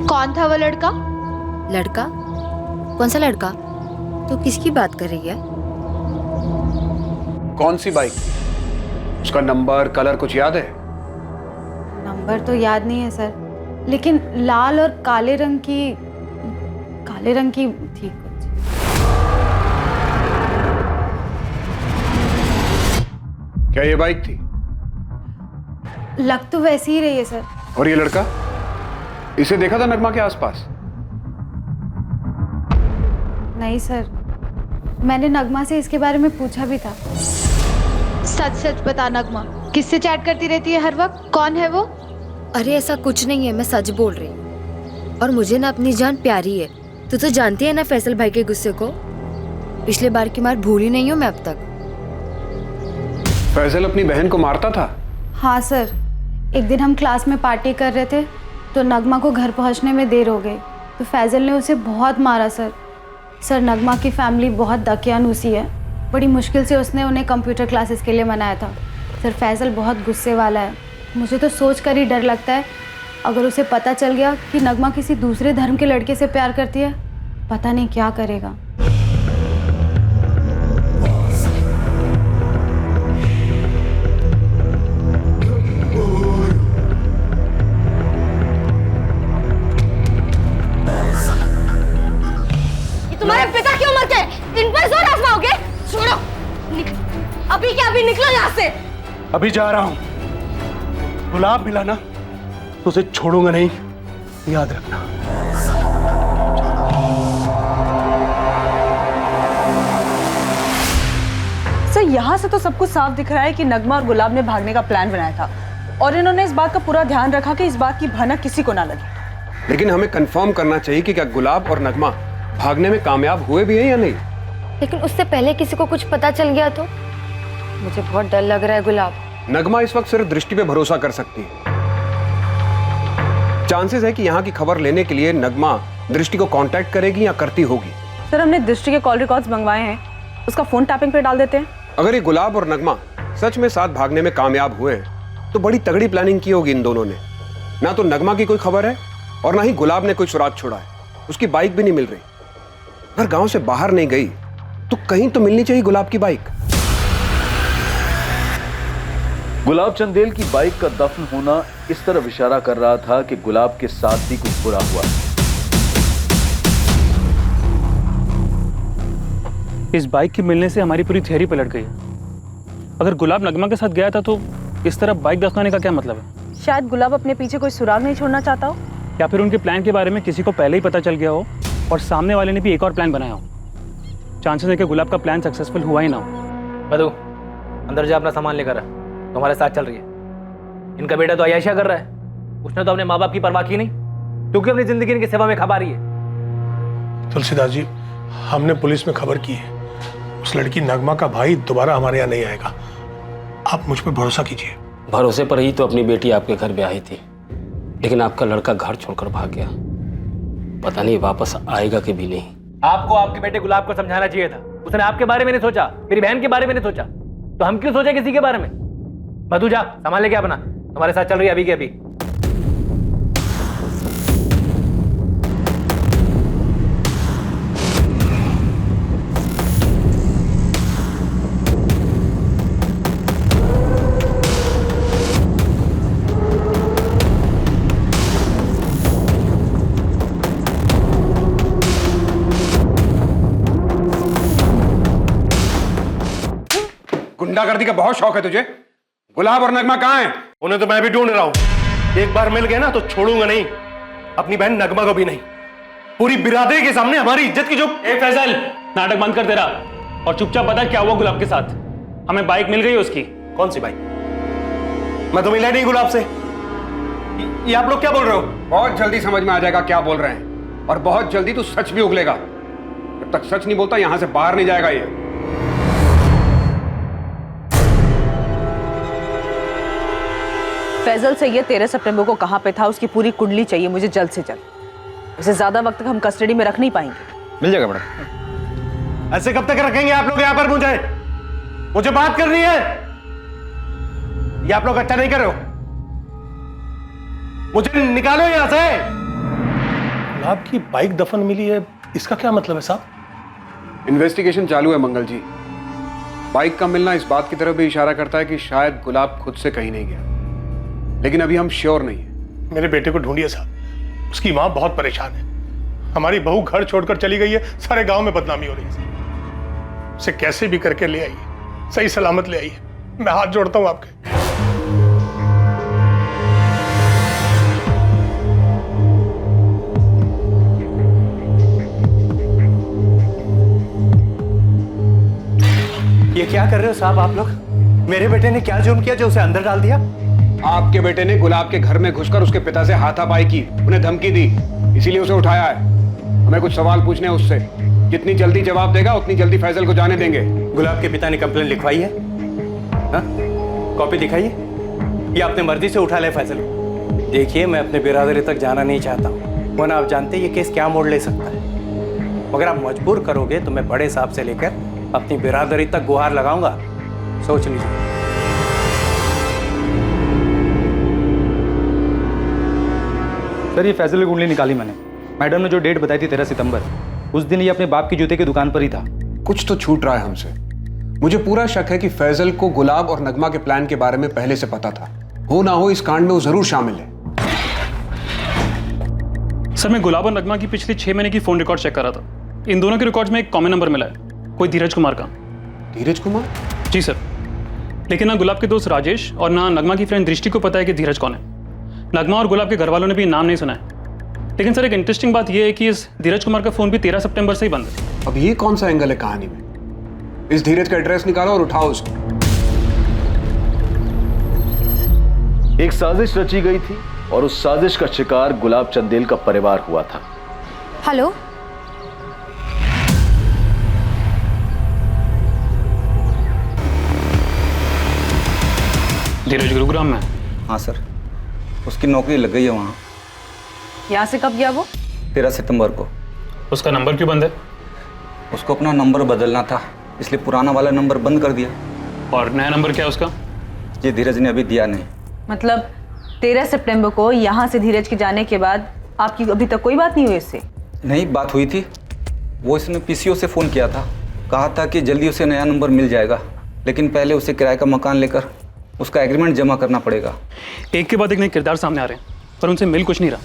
कौन था वो लड़का? लड़का? कौन सा लड़का? तो किसकी बात कर रही है? कौन सी बाइक? उसका नंबर, कलर कुछ याद है? नंबर तो याद नहीं है सर, लेकिन लाल और काले रंग की थी कुछ। क्या ये बाइक थी? लग तो वैसी ही रही है सर। और ये लड़का? इसे देखा था नगमा के आसपास? नहीं सर, मैंने नगमा से इसके बारे में पूछा भी था। सच सच बता नगमा, किससे चैट करती रहती है हर वक्त? कौन है वो? अरे ऐसा कुछ नहीं है, मैं सच बोल रही हूँ। और मुझे ना अपनी जान प्यारी है। तू तो जानती है ना फैसल भाई के गुस्से को। पिछले बार की मार भूली नहीं हूँ मैं अब तक। फैसल अपनी बहन को मारता था? हाँ सर, एक दिन हम क्लास में पार्टी कर रहे थे तो नगमा को घर पहुंचने में देर हो गई तो फैजल ने उसे बहुत मारा सर। नगमा की फैमिली बहुत दकियानूसी है, बड़ी मुश्किल से उसने उन्हें कंप्यूटर क्लासेस के लिए मनाया था। सर फैजल बहुत गुस्से वाला है। मुझे तो सोच कर ही डर लगता है, अगर उसे पता चल गया कि नगमा किसी दूसरे धर्म के लड़के से प्यार करती है, पता नहीं क्या करेगा। तुम्हारे पिता की उम्र के इन पर जोर आजमाओगे? छोड़ो, अभी क्या अभी निकलो यहाँ से। अभी जा रहा हूं। गुलाब मिला ना तो उसे छोड़ूंगा नहीं, याद रखना। सर यहाँ से तो सब कुछ साफ दिख रहा है कि नगमा और गुलाब ने भागने का प्लान बनाया था और इन्होंने इस बात का पूरा ध्यान रखा कि इस बात की भनक किसी को ना लगे। लेकिन हमें कंफर्म करना चाहिए कि क्या गुलाब और नगमा भागने में कामयाब हुए भी हैं या नहीं। लेकिन उससे पहले किसी को कुछ पता चल गया तो? मुझे बहुत डर लग रहा है गुलाब। नगमा इस वक्त सिर्फ दृष्टि पे भरोसा कर सकती है। चांसेस है कि यहाँ की खबर लेने के लिए नगमा दृष्टि को कांटेक्ट करेगी या करती होगी। सर हमने दृष्टि के कॉल रिकॉर्ड्स मंगवाए हैं, उसका फोन टैपिंग पे डाल देते हैं। अगर ये गुलाब और नगमा सच में साथ भागने में कामयाब हुए हैं तो बड़ी तगड़ी प्लानिंग की होगी इन दोनों ने। ना तो नगमा की कोई खबर है और ना ही गुलाब ने कोई सुराग छोड़ा है। उसकी बाइक भी नहीं मिल रही। अगर गांव से बाहर नहीं गई तो कहीं तो मिलनी चाहिए गुलाब की बाइक। गुलाब चंदेल की बाइक का दफन होना इस तरफ इशारा कर रहा था कि गुलाब के साथ भी कुछ बुरा हुआ। इस बाइक के मिलने से हमारी पूरी थियरी पलट गई है। अगर गुलाब नगमा के साथ गया था तो इस तरफ बाइक दफनाने का क्या मतलब है? शायद गुलाब अपने पीछे कोई सुराग नहीं छोड़ना चाहता हो, या फिर उनके प्लान के बारे में किसी को पहले ही पता चल गया हो और सामने वाले ने भी एक और प्लान बनाया हो। चांसेस है कि गुलाब का प्लान सक्सेसफुल हुआ ही ना हो। मधु, अंदर जा, अपना सामान लेकर आ, तुम्हारे साथ चल रही है। इनका बेटा तो अयाशा कर रहा है, उसने तो अपने माँ बाप की परवाह की नहीं, क्योंकि अपनी जिंदगी इनकी सेवा में खपा रही है। तुलसीदास जी, हमने पुलिस में खबर की है, उस लड़की नगमा का भाई दोबारा हमारे यहाँ नहीं आएगा। आप मुझ पर भरोसा कीजिए। भरोसे पर ही तो अपनी बेटी आपके घर ब्याही थी, लेकिन आपका लड़का घर छोड़कर भाग गया। पता नहीं वापस आएगा कि भी नहीं। आपको आपके बेटे गुलाब को समझाना चाहिए था, उसने आपके बारे में नहीं सोचा, मेरी बहन के बारे में नहीं सोचा, तो हम क्यों सोचे किसी के बारे में। मधु जा, सामान लेके अपना, तुम्हारे साथ चल रही है अभी के अभी। गुंडागर्दी का बहुत शौक है तुझे। गुलाब और नगमा कहाँ हैं? उन्हें तो मैं भी ढूंढ रहा हूं। एक बार मिल गए ना तो छोड़ूंगा नहीं, अपनी बहन नगमा को भी नहीं। पूरी बिरादरी के सामने हमारी इज्जत की जो। फैजल, नाटक बंद कर दे रहा और चुपचाप बता क्या हुआ गुलाब के साथ। हमें बाइक मिल गई है उसकी। कौन सी बाइक? मैं तो मिला नहीं गुलाब से। ये आप लोग क्या बोल रहे हो? बहुत जल्दी समझ में आ जाएगा क्या बोल रहे हैं, और बहुत जल्दी तू सच भी उगलेगा। जब तक सच नहीं बोलता यहां से बाहर नहीं जाएगा ये। फैजल से ये 13 सितंबर को कहाँ पे था उसकी पूरी कुंडली चाहिए मुझे जल्द से जल्द। उसे ज्यादा वक्त तक हम कस्टडी में रख नहीं पाएंगे। मिल जाएगा मैडम। ऐसे कब तक रखेंगे आप लोग यहाँ पर? मुझे बात करनी है। ये आप लोग अच्छा नहीं कर रहे हो, मुझे निकालो यहां से। गुलाब की बाइक दफन मिली है, इसका क्या मतलब है साहब? इन्वेस्टिगेशन चालू है मंगल जी। बाइक का मिलना इस बात की तरफ भी इशारा करता है कि शायद गुलाब खुद से कहीं नहीं गया, लेकिन अभी हम श्योर नहीं है। मेरे बेटे को ढूंढिए साहब, उसकी माँ बहुत परेशान है। हमारी बहू घर छोड़कर चली गई है, सारे गांव में बदनामी हो रही है। उसे कैसे भी करके ले आइए, सही सलामत ले आइए। मैं हाथ जोड़ता हूं आपके। ये क्या कर रहे हो साहब आप लोग? मेरे बेटे ने क्या जुर्म किया जो उसे अंदर डाल दिया? आपके बेटे ने गुलाब के घर में घुसकर उसके पिता से हाथापाई की, उन्हें धमकी दी, इसीलिए उसे उठाया है। हमें कुछ सवाल पूछने हैं उससे। जितनी जल्दी जवाब देगा उतनी जल्दी फैजल को जाने देंगे। गुलाब के पिता ने कंप्लेंट लिखवाई है? कॉपी दिखाइए। ये अपने मर्जी से उठा ले फैजल। देखिए, मैं अपने बिरादरी तक जाना नहीं चाहता हूँ, वरना आप जानते हैं ये केस क्या मोड़ ले सकता है। मगर आप मजबूर करोगे तो मैं बड़े साहब से लेकर अपनी बिरादरी तक गुहार लगाऊंगा, सोच लीजिए। सर, ये फैजल की कुंडली निकाली मैंने। मैडम ने जो डेट बताई थी 13 सितंबर, उस दिन ये अपने बाप की जूते की दुकान पर ही था। कुछ तो छूट रहा है हमसे। मुझे पूरा शक है कि फैजल को गुलाब और नगमा के प्लान के बारे में पहले से पता था। हो ना हो इस कांड में वो जरूर शामिल है। सर, मैं गुलाब और नगमा की पिछली 6 महीने की फोन रिकॉर्ड चेक कर रहा था। इन दोनों के रिकॉर्ड्स में एक कॉमन नंबर मिला है, कोई धीरज कुमार का। धीरज कुमार? जी सर, लेकिन ना गुलाब के दोस्त राजेश और ना नगमा की फ्रेंड दृष्टि को पता है कि धीरज कौन है। नगमा और गुलाब के घर वालों ने भी नाम नहीं सुना है। लेकिन सर, एक इंटरेस्टिंग बात यह है कि इस धीरज कुमार का फोन भी 13 सितंबर से ही बंद है। अब ये कौन सा एंगल है कहानी में? इस धीरज का एड्रेस निकालो और उठाओ उसको। एक साजिश रची गई थी और उस साजिश का शिकार गुलाब चंदेल का परिवार हुआ था। हेलो, धीरज गुरुग्राम में? हाँ सर, उसकी नौकरी लग गई है वहाँ। यहाँ से कब गया वो? 13 सितंबर को। उसका नंबर क्यों बंद है? उसको अपना नंबर बदलना था, इसलिए पुराना वाला नंबर बंद कर दिया। और नया नंबर क्या है उसका? ये धीरज ने अभी दिया नहीं। मतलब 13 सितंबर को यहाँ से धीरज के जाने के बाद आपकी अभी तक कोई बात नहीं हुई इससे? नहीं, बात हुई थी। वो इसने पीसीओ से फ़ोन किया था, कहा था कि जल्दी उसे नया नंबर मिल जाएगा, लेकिन पहले उसे किराए का मकान लेकर उसका एग्रीमेंट जमा करना पड़ेगा। एक के बाद एक नए किरदार सामने आ रहे हैं, पर उनसे मिल कुछ नहीं रहा।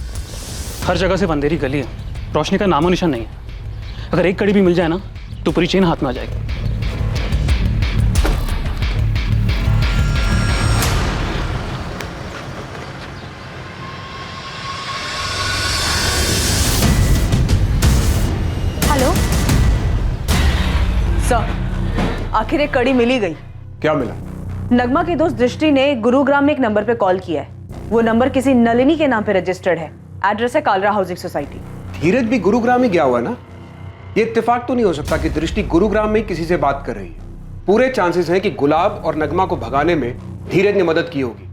हर जगह से अंधेरी गली है, रोशनी का नामो निशान नहीं है। अगर एक कड़ी भी मिल जाए ना तो पूरी चेन हाथ में आ जाएगी। हेलो, सर, आखिर एक कड़ी मिली गई। क्या मिला? नगमा की दोस्त दृष्टि ने गुरुग्राम में एक नंबर पे कॉल किया है। वो नंबर किसी नलिनी के नाम पे रजिस्टर्ड है। एड्रेस है कालरा हाउसिंग सोसाइटी। धीरज भी गुरुग्राम ही गया हुआ है ना? ये इत्तेफाक तो नहीं हो सकता कि दृष्टि गुरुग्राम में ही किसी से बात कर रही है। पूरे चांसेस हैं कि गुलाब और नगमा को भगाने में धीरज ने मदद की होगी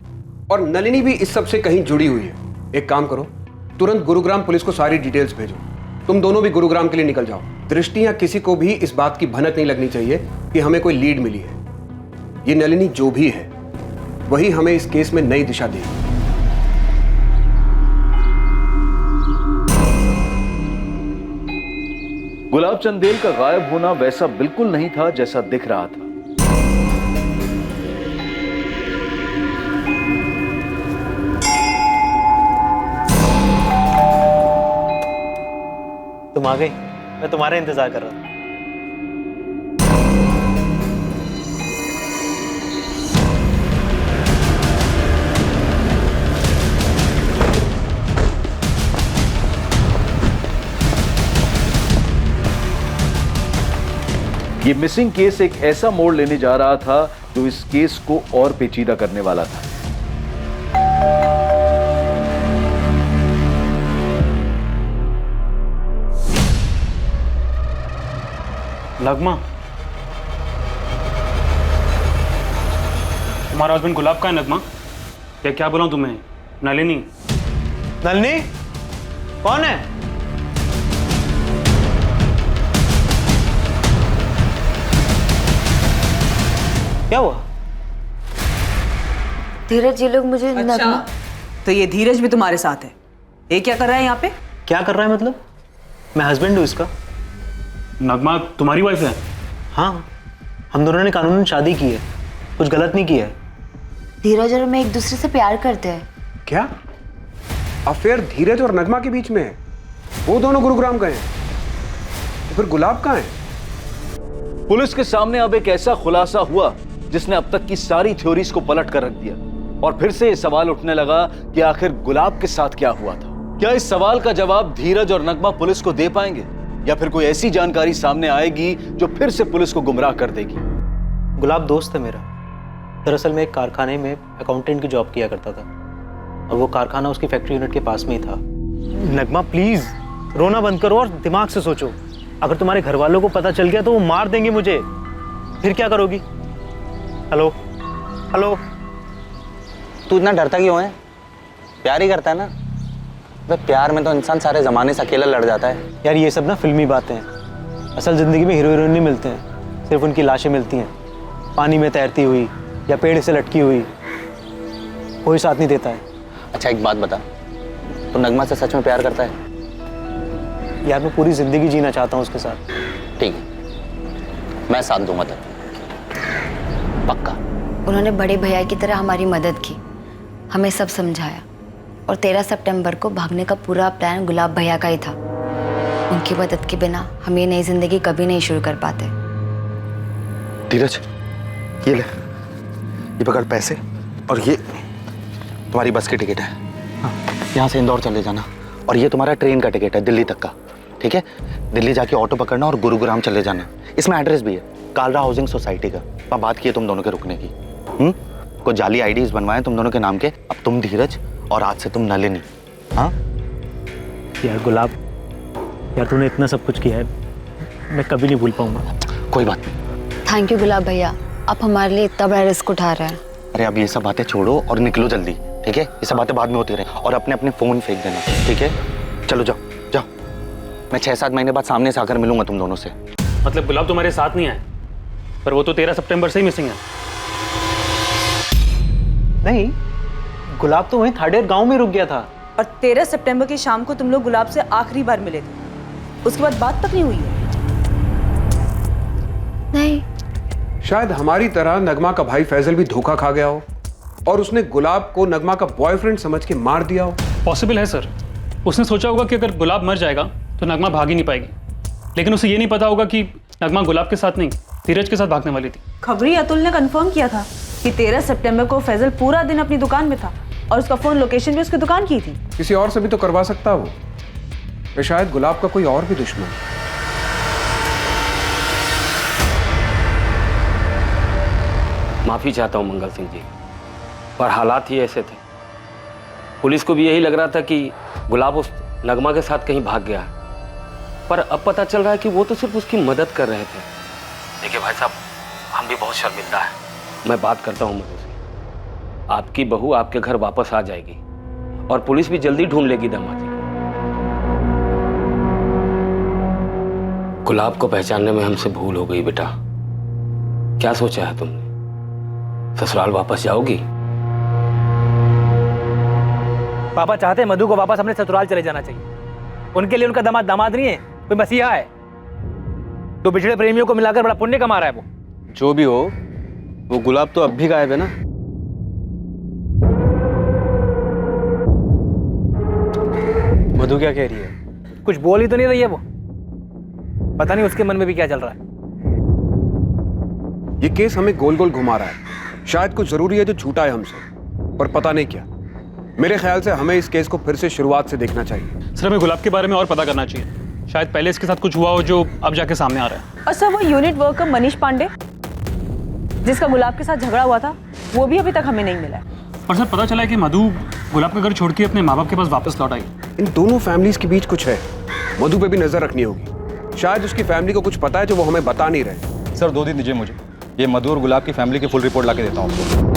और नलिनी भी इस सब से कहीं जुड़ी हुई है। एक काम करो, तुरंत गुरुग्राम पुलिस को सारी डिटेल्स भेजो। तुम दोनों भी गुरुग्राम के लिए निकल जाओ। दृष्टि या किसी को भी इस बात की भनक नहीं लगनी चाहिए कि हमें कोई लीड मिली है। ये नलिनी जो भी है वही हमें इस केस में नई दिशा देगी। गुलाब चंदेल का गायब होना वैसा बिल्कुल नहीं था जैसा दिख रहा था। तुम आ गई, मैं तुम्हारा इंतजार कर रहा था। ये मिसिंग केस एक ऐसा मोड़ लेने जा रहा था जो इस केस को और पेचीदा करने वाला था। नगमा, तुम्हारा हस्बैंड गुलाब का है नगमा? या क्या बुलाऊं तुम्हें? नलिनी? नलिनी कौन है? क्या हुआ? धीरज, ये लोग मुझे नगमा। तो ये धीरज भी तुम्हारे साथ है? ये क्या कर रहा है यहाँ पे? क्या कर रहा है मतलब? मैं हस्बैंड हूँ इसका। नगमा तुम्हारी वाइफ है? हाँ, हम दोनों ने कानूनन शादी की है, कुछ गलत नहीं किया है। धीरज और मैं एक दूसरे से प्यार करते हैं। क्या अफेयर धीरज और नगमा के बीच में है? वो दोनों गुरुग्राम गए हैं, तो फिर गुलाब कहाँ है? पुलिस के सामने अब एक ऐसा खुलासा हुआ जिसने अब तक की सारी थ्योरीज को पलट कर रख दिया और फिर से ये सवाल उठने लगा कि आखिर गुलाब के साथ क्या हुआ था। क्या इस सवाल का जवाब धीरज और नगमा पुलिस को दे पाएंगे या फिर कोई ऐसी जानकारी सामने आएगी जो फिर से पुलिस को गुमराह कर देगी? गुलाब दोस्त है मेरा। दरअसल मैं एक कारखाने में अकाउंटेंट की जॉब किया करता था और वो कारखाना उसकी फैक्ट्री यूनिट के पास में ही था। नगमा प्लीज रोना बंद करो और दिमाग से सोचो। अगर तुम्हारे घर वालों को पता चल गया तो वो मार देंगे मुझे, फिर क्या करोगी? हेलो हेलो, तू इतना डरता क्यों है? प्यार ही करता है ना? भाई प्यार में तो इंसान सारे जमाने से अकेला लड़ जाता है। यार ये सब ना फिल्मी बातें हैं। असल जिंदगी में हीरो हीरोइन नहीं मिलते हैं, सिर्फ उनकी लाशें मिलती हैं, पानी में तैरती हुई या पेड़ से लटकी हुई। कोई साथ नहीं देता है। अच्छा एक बात बता, तू नगमा से सच में प्यार करता है? यार मैं पूरी जिंदगी जीना चाहता हूँ उसके साथ। ठीक है, मैं साथ दूंगा तेरा, पक्का। उन्होंने बड़े भैया की तरह हमारी मदद की, हमें सब समझाया और 13 सितंबर को भागने का पूरा प्लान गुलाब भैया का ही था। उनकी मदद के बिना हम ये नई जिंदगी कभी नहीं शुरू कर पाते। धीरज, ये ले, ये पकड़ पैसे और ये तुम्हारी बस की टिकट है। हाँ, यहाँ से इंदौर चले जाना और ये तुम्हारा ट्रेन का टिकट है दिल्ली तक का। ठीक है, दिल्ली जाके ऑटो पकड़ना और गुरुग्राम चले जाना। इसमें एड्रेस भी है, कालरा हाउसिंग सोसाइटी का। वहाँ बात की है तुम दोनों के रुकने की। कुछ जाली आईडीज बनवाए तुम दोनों के नाम के। अब तुम धीरज और आज से तुम नलिनी। हाँ यार गुलाब, यार तूने इतना सब कुछ किया है, मैं कभी नहीं भूल पाऊंगा। कोई बात नहीं। थैंक यू गुलाब भैया, आप हमारे लिए इतना बड़ा रिस्क उठा रहे हैं। अरे अब ये सब बातें छोड़ो और निकलो जल्दी, ठीक है? ये सब बातें बाद में होती रहे और अपने अपने फोन फेंक देना, ठीक है? चलो जाओ जाओ, मैं 6-7 महीने बाद सामने से आकर मिलूंगा तुम दोनों से। मतलब गुलाब तुम्हारे साथ नहीं आए, पर वो तो 13 सितंबर से ही मिसिंग है। नहीं, गुलाब तो वहीं थाडेर गांव में रुक गया था। और 13 सितंबर की शाम को तुम लोग गुलाब से आखिरी बार मिले थे, उसके बाद बात तक नहीं हुई है? नहीं। शायद हमारी तरह नगमा का भाई फैजल भी धोखा खा गया हो और उसने गुलाब को नगमा का बॉयफ्रेंड समझ के मार दिया हो। पॉसिबल है सर। उसने सोचा होगा कि अगर गुलाब मर जाएगा तो नगमा भाग ही नहीं पाएगी, लेकिन उसे ये नहीं पता होगा कि नगमा गुलाब के साथ नहीं धीरज के साथ भागने वाली थी। खबरी अतुल ने कंफर्म किया था कि 13 सितंबर को फैजल पूरा दिन अपनी दुकान में था और उसका फोन लोकेशन भी उसकी दुकान की थी। किसी और से भी तो करवा सकता वो, या शायद गुलाब का कोई और भी दुश्मन। माफ़ी चाहता हूँ मंगल सिंह जी, पर हालात ही ऐसे थे। पुलिस को भी यही लग रहा था कि गुलाब उस नगमा के साथ कहीं भाग गया है, पर अब पता चल रहा है कि वो तो सिर्फ उसकी मदद कर रहे थे। देखिए भाई साहब, हम भी बहुत शर्मिंदा है। मैं बात करता हूँ मधु से, आपकी बहू आपके घर वापस आ जाएगी और पुलिस भी जल्दी ढूंढ लेगी दामाजी को। गुलाब को पहचानने में हमसे भूल हो गई बेटा। क्या सोचा है तुमने? ससुराल वापस जाओगी? पापा चाहते हैं मधु को वापस अपने ससुराल चले जाना चाहिए। उनके लिए उनका दामाद दामाद नहीं है, कोई मसीहा है। तो बिछड़े प्रेमियों को मिलाकर बड़ा पुण्य कमा रहा है वो। जो भी हो, वो गुलाब तो अब भी गायब है ना। मधु क्या कह रही है? कुछ बोल ही तो नहीं रही है वो। पता नहीं उसके मन में भी क्या चल रहा है। ये केस हमें गोल गोल घुमा रहा है। शायद कुछ जरूरी है जो छूटा है हमसे, पर पता नहीं क्या। मेरे ख्याल से हमें इस केस को फिर से शुरुआत से देखना चाहिए। सर, हमें गुलाब के बारे में और पता करना चाहिए। शायद पहले इसके साथ कुछ हुआ हो जो अब जाके सामने आ रहा है। और सर, वो यूनिट वर्कर मनीष पांडे जिसका गुलाब के साथ झगड़ा हुआ था, वो भी अभी तक हमें नहीं मिला है। और सर, पता चला है कि मधु गुलाब का घर छोड़ के अपने माँ बाप के पास वापस लौट आई। इन दोनों फैमिलीज के बीच कुछ है। मधु पे भी नजर रखनी होगी। शायद उसकी फैमिली को कुछ पता है जो वो हमें बता नहीं रहे। सर 2 दिन दीजिए मुझे, ये मधु और गुलाब की फैमिली की फुल रिपोर्ट ला के देता हूँ आपको।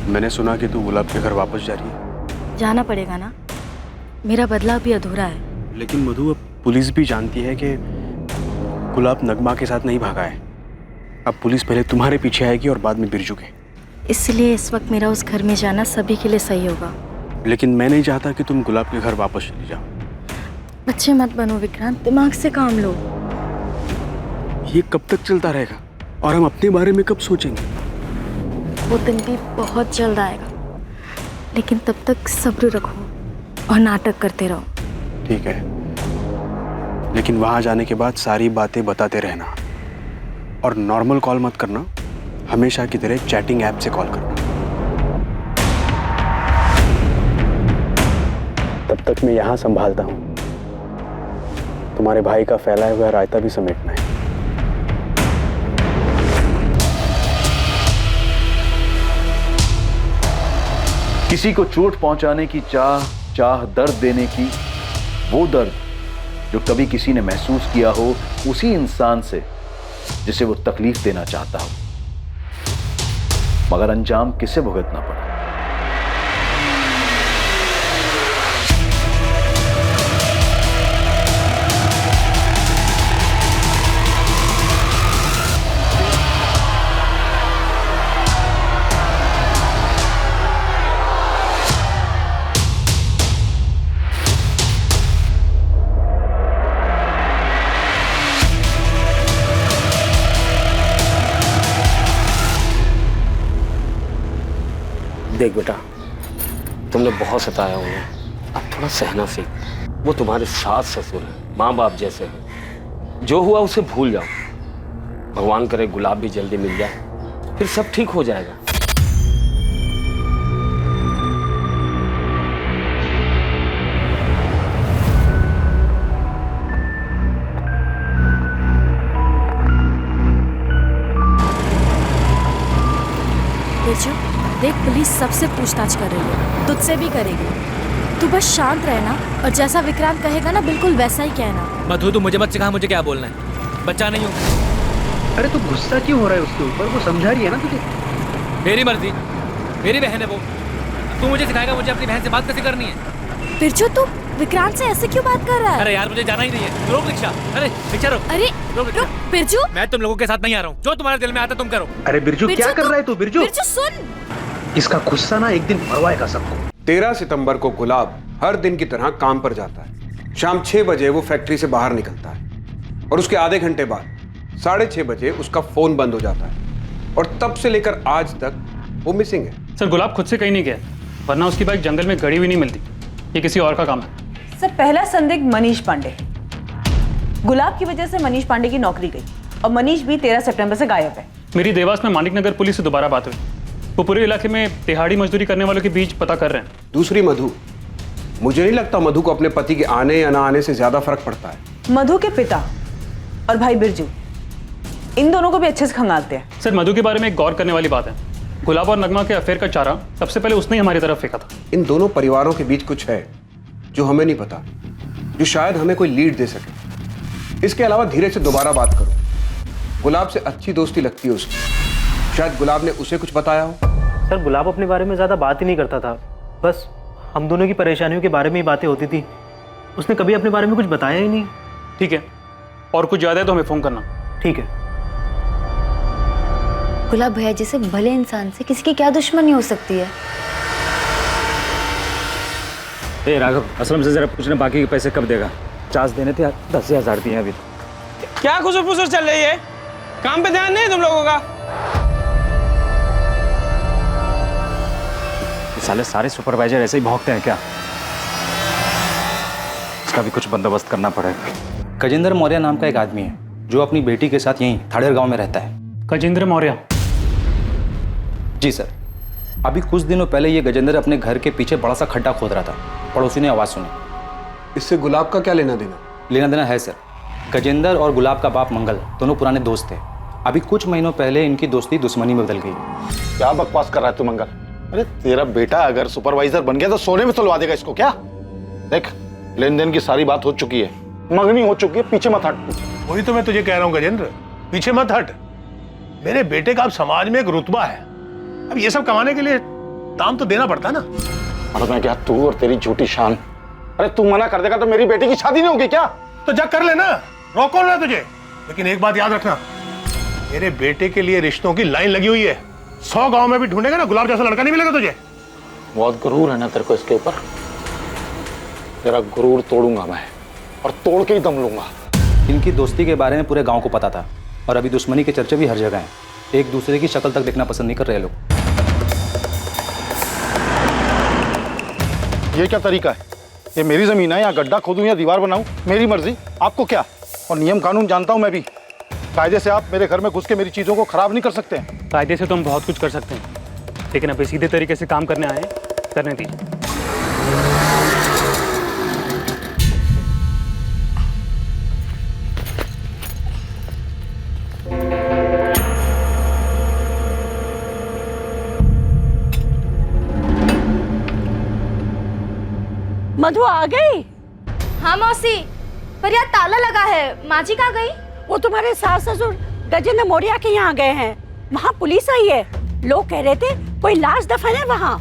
मैंने सुना कि तू गुलाब के घर वापस जा रही है। जाना पड़ेगा ना, मेरा बदला भी अधूरा है। लेकिन मधु, अब पुलिस भी जानती है कि गुलाब नगमा के साथ नहीं भागा है। अब पुलिस पहले तुम्हारे पीछे आएगी और बाद में बिरजू के। इसलिए इस वक्त मेरा उस घर में जाना सभी के लिए सही होगा। लेकिन मैं नहीं चाहता कि तुम गुलाब के घर वापस चली जाओ। बच्चे मत बनो विक्रांत, दिमाग से काम लो। ये कब तक चलता रहेगा और हम अपने बारे में कब सोचेंगे? वो दिन भी बहुत जल्द आएगा, लेकिन तब तक सब्र रखो और नाटक करते रहो। ठीक है, लेकिन वहां जाने के बाद सारी बातें बताते रहना और नॉर्मल कॉल मत करना, हमेशा की तरह चैटिंग ऐप से कॉल करना। तब तक मैं यहां संभालता हूं। तुम्हारे भाई का फैलाया हुआ रायता भी समेटना है। किसी को चोट पहुंचाने की चाह दर्द देने की, वो दर्द जो कभी किसी ने महसूस किया हो उसी इंसान से जिसे वो तकलीफ देना चाहता हो, मगर अंजाम किसे भुगतना पड़ा। देख बेटा, तुमने बहुत सताया उन्हें, अब थोड़ा सहना सीख। वो तुम्हारे सास ससुर हैं, माँ बाप जैसे हैं। जो हुआ उसे भूल जाओ। भगवान करे गुलाब भी जल्दी मिल जाए, फिर सब ठीक हो जाएगा। सबसे पूछताछ कर रही है, तुझसे भी करेगी। तू बस शांत रहना और जैसा विक्रांत कहेगा ना बिल्कुल वैसा ही कहना। मधु तू मुझे मत सिखा मुझे क्या बोलना है, बच्चा नहीं हूँ। अरे तू गुस्सा क्यों हो रहा है उसके ऊपर? वो समझा रही है ना तुझे। मेरी मर्जी, मेरी बहन है वो। तू मुझे सिखाएगा मुझे अपनी बहन से बात कैसे करनी है? बिरजू तू विक्रांत से ऐसे क्यों बात कर रहा है? अरे यार मुझे जाना ही नहीं है। रोक रिक्शा। अरे रिक्शा रोक। अरे रोक बिरजू, मैं तुम लोगों के साथ नहीं आ रहा हूँ। जो तुम्हारे दिल में आता तुम करो। अरे बिरजू क्या कर रहा है तू? बिरजू बिरजू सुन, इसका गुस्सा ना एक दिन मरवाएगा सबको। 13 सितंबर को गुलाब हर दिन की तरह काम पर जाता है। शाम 6 बजे वो फैक्ट्री से बाहर निकलता है और उसके आधे घंटे बाद 6:30 बजे उसका फोन बंद हो जाता है और तब से लेकर आज तक वो मिसिंग है। सर गुलाब खुद से कहीं नहीं गया, वरना उसकी बाइक जंगल में गड़ी हुई नहीं मिलती। ये किसी और का काम है। सर पहला संदिग्ध मनीष पांडे। गुलाब की वजह से मनीष पांडे की नौकरी गई और मनीष भी 13 सितंबर से गायब है। मेरी देवास में मानिक नगर पुलिस से दोबारा बात हुई। वो पूरे इलाके में दिहाड़ी मजदूरी करने वालों के बीच पता कर रहे हैं। दूसरी मधु, मुझे नहीं लगता मधु को अपने पति के आने या ना आने से ज्यादा फर्क पड़ता है। मधु के पिता और भाई बिरजू, इन दोनों को भी अच्छे से खंगालते हैं। सर मधु के बारे में एक गौर करने वाली बात है, गुलाब और नगमा के अफेयर का चारा सबसे पहले उसने ही हमारी तरफ फेंका था। इन दोनों परिवारों के बीच कुछ है जो हमें नहीं पता, जो शायद हमें कोई लीड दे सके। इसके अलावा धीरे से दोबारा बात करो। गुलाब से अच्छी दोस्ती लगती है उसकी, शायद गुलाब ने उसे कुछ बताया हो। सर गुलाब अपने बारे में ज्यादा बात ही नहीं करता था, बस हम दोनों की परेशानियों के बारे में ही बातें होती थी। उसने कभी अपने बारे में कुछ बताया ही नहीं। ठीक है, और कुछ ज्यादा है तो हमें फोन करना। ठीक है। गुलाब भैया जैसे भले इंसान से किसी की क्या दुश्मनी हो सकती है? ए राघव, असलम से जरा पूछना बाकी के पैसे कब देगा? 50 देने थे, 10,000 दिए अभी। क्या खुसर फुसर चल रही है? काम पे ध्यान नहीं तुम लोगों का? साले सारे सुपरवाइजर ऐसे ही भौंकते हैं क्या? इसका भी कुछ बंदोबस्त करना पड़ेगा। गजेंद्र मौर्य नाम का एक आदमी है जो अपनी बेटी के साथ यहीं थाड़ेर गांव में रहता है। गजेंद्र मौर्य? जी सर। अभी कुछ दिनों पहले ये गजेंद्र अपने घर के पीछे बड़ा सा खड्डा खोद रहा था। पड़ोसी ने आवाज़ सुनी। इससे गुलाब का क्या लेना देना? लेना देना है सर। गजेंद्र और गुलाब का बाप मंगल दोनों पुराने दोस्त थे। अभी कुछ महीनों पहले इनकी दोस्ती दुश्मनी में बदल गई। क्या बकवास कर रहा है तू मंगल? अरे तेरा बेटा अगर सुपरवाइजर बन गया तो सोने में तुलवा देगा इसको क्या? देख, लेन देन की सारी बात हो चुकी है, मंगनी हो चुकी है, पीछे मत हट। वही तो मैं तुझे कह रहा हूँ गजेंद्र, पीछे मत हट। मेरे बेटे का अब समाज में एक रुतबा है, अब ये सब कमाने के लिए दाम तो देना पड़ता है ना। और मैं क्या, तू और तेरी झूठी शान। अरे तू मना कर देगा तो मेरी बेटी की शादी नहीं होगी क्या? तो जा कर लेना, रोको ना तुझे। लेकिन एक बात याद रखना, मेरे बेटे के लिए रिश्तों की लाइन लगी हुई है। 100 गांव में भी ढूंढेगा ना, गुलाब जैसा लड़का नहीं मिलेगा तुझे। बहुत गुरूर है ना तेरे को इसके ऊपर। तेरा गुरूर तोड़ूंगा मैं, और तोड़ के ही दम लूंगा। इनकी दोस्ती के बारे में पूरे गांव को पता था और अभी दुश्मनी के चर्चे भी हर जगह हैं। एक दूसरे की शक्ल तक देखना पसंद नहीं कर रहे लोग। ये क्या तरीका है? ये मेरी जमीन है, यहाँ गड्ढा खोदूं या दीवार बनाऊं, मेरी मर्जी। आपको क्या? और नियम कानून जानता हूं मैं भी। कायदे से आप मेरे घर में घुस के मेरी चीजों को खराब नहीं कर सकते हैं। कायदे से तो हम बहुत कुछ कर सकते हैं, लेकिन अभी सीधे तरीके से काम करने आए हैं, करने दीजिए। मधु आ गई? हाँ मौसी, पर यार ताला लगा है। माँ जी कहाँ गई? वो तुम्हारे सास ससुर गजेंद्र मौर्य के यहाँ गए हैं। वहाँ पुलिस आई है, लोग कह रहे थे कोई लाश दफन है वहाँ।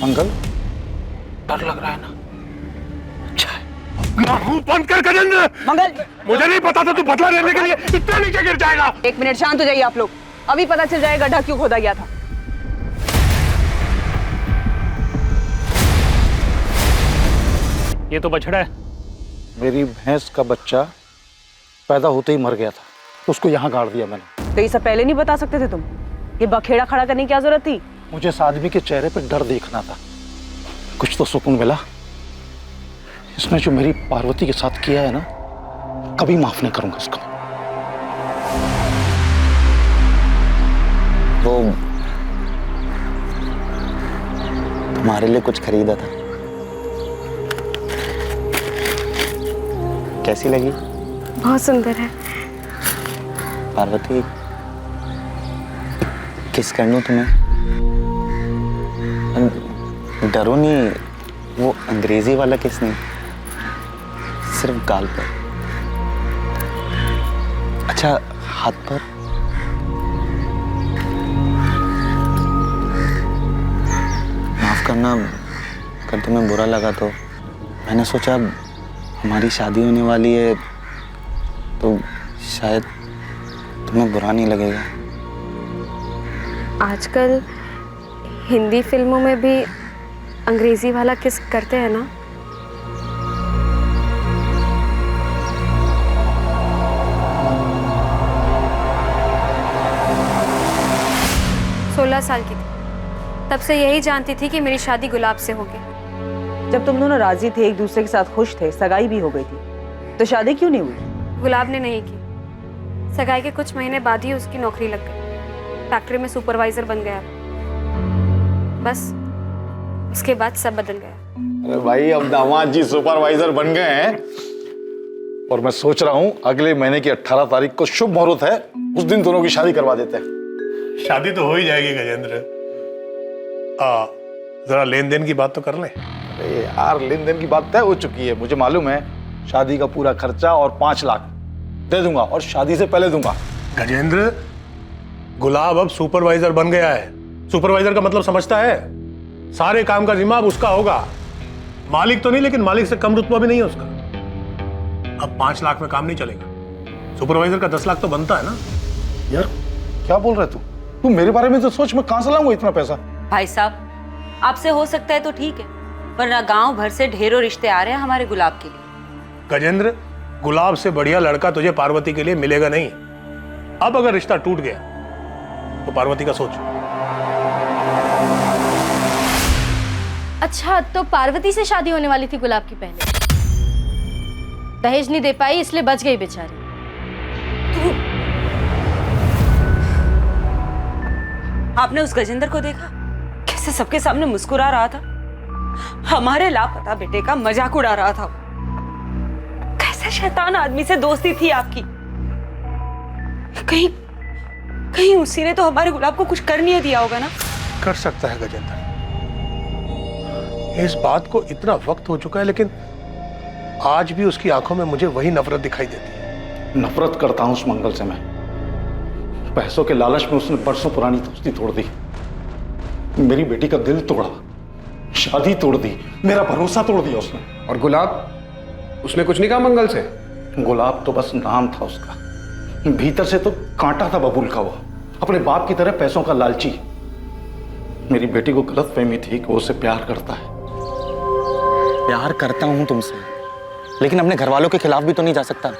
मंगल, डर लग रहा है ना? अच्छा है। मुंह बंद कर गजेंद्र। मंगल, मुझे नहीं पता था तू बदला लेने के लिए इतना नीचे गिर जाएगा। 1 मिनट शांत हो जाइए आप लोग, अभी पता चल जाएगा गड्ढा क्यों खोदा गया था। ये तो बछड़ा है। मेरी भैंस का बच्चा पैदा होते ही मर गया था, तो उसको यहाँ गाड़ दिया मैंने। तो ये सब पहले नहीं बता सकते थे तुम? ये बखेड़ा खड़ा करने की क्या जरूरत थी? मुझे इस आदमी के चेहरे पे डर देखना था, कुछ तो सुकून मिला। इसने जो मेरी पार्वती के साथ किया है ना, कभी माफ नहीं करूंगा इसको। वो तुम्हारे लिए कुछ खरीदा था, कैसी लगी? बहुत सुंदर है। पार्वती, किस कर लूं तुम्हें? डरो नहीं, वो अंग्रेजी वाला किस नहीं, सिर्फ गाल पर। अच्छा, हाथ पर? माफ करना अगर तुम्हें बुरा लगा तो। मैंने सोचा हमारी शादी होने वाली है तो शायद तुम्हें बुरा नहीं लगेगा। आजकल हिंदी फिल्मों में भी अंग्रेजी वाला किस करते हैं ना? साल की थी, तब से यही जानती थी कि मेरी शादी गुलाब से होगी। जब तुम दोनों राजी थे, एक दूसरे के साथ खुश थे, सगाई भी हो गई थी, तो शादी क्यों नहीं हुई? गुलाब ने नहीं की। सगाई के कुछ महीने बाद ही उसकी नौकरी लग गई। फैक्ट्री में सुपरवाइजर बन गया। बस उसके बाद सब बदल गया। अरे भाई, अब दामाद जी सुपरवाइजर बन गए हैं और मैं सोच रहा हूँ अगले महीने की 18 तारीख को शुभ मुहूर्त है, उस दिन दोनों की शादी करवा देते हैं। शादी तो हो ही जाएगी गजेंद्र। जरा लेन देन की बात तो कर ले। अरे यार, लेन देन की बात तय हो चुकी है, मुझे मालूम है। शादी का पूरा खर्चा और 5 लाख दे दूंगा और शादी से पहले दूंगा। गजेंद्र, गुलाब अब सुपरवाइजर बन गया है। सुपरवाइजर का मतलब समझता है? सारे काम का जिम्मा अब उसका होगा। मालिक तो नहीं, लेकिन मालिक से कम रुतबा भी नहीं है उसका। अब 5 लाख में काम नहीं चलेगा। सुपरवाइजर का 10 लाख तो बनता है ना। यार क्या बोल रहे तू मेरे बारे में तो सोच, मैं कहां से लाऊंगा इतना पैसा? भाई साहब, आपसे हो सकता है तो ठीक है, वरना गांव भर से ढेरों रिश्ते आ रहे हैं हमारे गुलाब के लिए। गजेंद्र, गुलाब से बढ़िया लड़का तुझे पार्वती के लिए मिलेगा नहीं। अब अगर रिश्ता टूट गया तो पार्वती का सोच। अच्छा, तो पार्वती से शादी होने वाली थी गुलाब की पहले। दहेज नहीं दे पाई इसलिए बच गई बेचारी। आपने उस गजेंद्र को देखा कैसे सबके सामने मुस्कुरा रहा था? हमारे लापता बेटे का मजाक उड़ा रहा था। कैसे शैतान आदमी से दोस्ती थी आपकी। कहीं कहीं उसी ने तो हमारे गुलाब को कुछ कर नहीं दिया होगा ना? कर सकता है गजेंद्र, इस बात को इतना वक्त हो चुका है, लेकिन आज भी उसकी आंखों में मुझे वही नफरत दिखाई देती है। नफरत करता हूं उस मंगल से मैं। पैसों के लालच में उसने बरसों पुरानी दोस्ती तोड़ दी, मेरी बेटी का दिल तोड़ा, शादी तोड़ दी, मेरा भरोसा तोड़ दिया उसने। और गुलाब, उसने कुछ नहीं कहा मंगल से? गुलाब तो बस नाम था उसका, भीतर से तो कांटा था बबूल का। वो अपने बाप की तरह पैसों का लालची। मेरी बेटी को गलतफहमी थी कि वो उसे प्यार करता है। प्यार करता हूं तुमसे, लेकिन अपने घर वालों के खिलाफ भी तो नहीं जा सकता।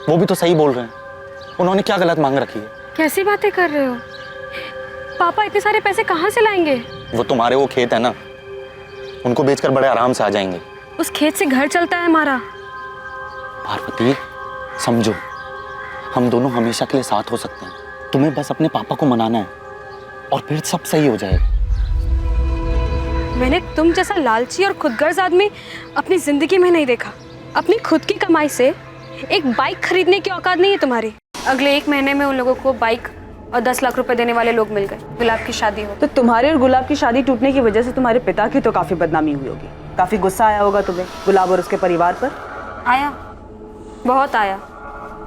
वो भी तो सही बोल रहे हैं। उन्होंने क्या गलत मांग रखी है? कैसी बातें कर रहे हो? पापा इतने सारे पैसे कहाँ से लाएंगे? वो तुम्हारे वो खेत है ना, उनको बेचकर बड़े आराम से आ जाएंगे। उस खेत से घर चलता है हमारा। पार्वती, समझो, हम दोनों हमेशा के लिए साथ हो सकते हैं। तुम्हें बस अपने पापा को मनाना है और फिर सब सही हो जाएगा। मैंने तुम जैसा लालची और खुदगर्ज आदमी अपनी जिंदगी में नहीं देखा। अपनी खुद की कमाई से एक बाइक खरीदने की औकात नहीं है तुम्हारी। अगले 1 महीने में उन लोगों को बाइक और 10 लाख रुपए देने वाले लोग मिल गए। गुलाब की शादी हो। तो तुम्हारे और गुलाब की शादी टूटने की वजह से तुम्हारे पिता की तो काफी बदनामी हुई होगी। काफी गुस्सा आया होगा तुम्हें गुलाब और उसके परिवार पर। आया, बहुत आया,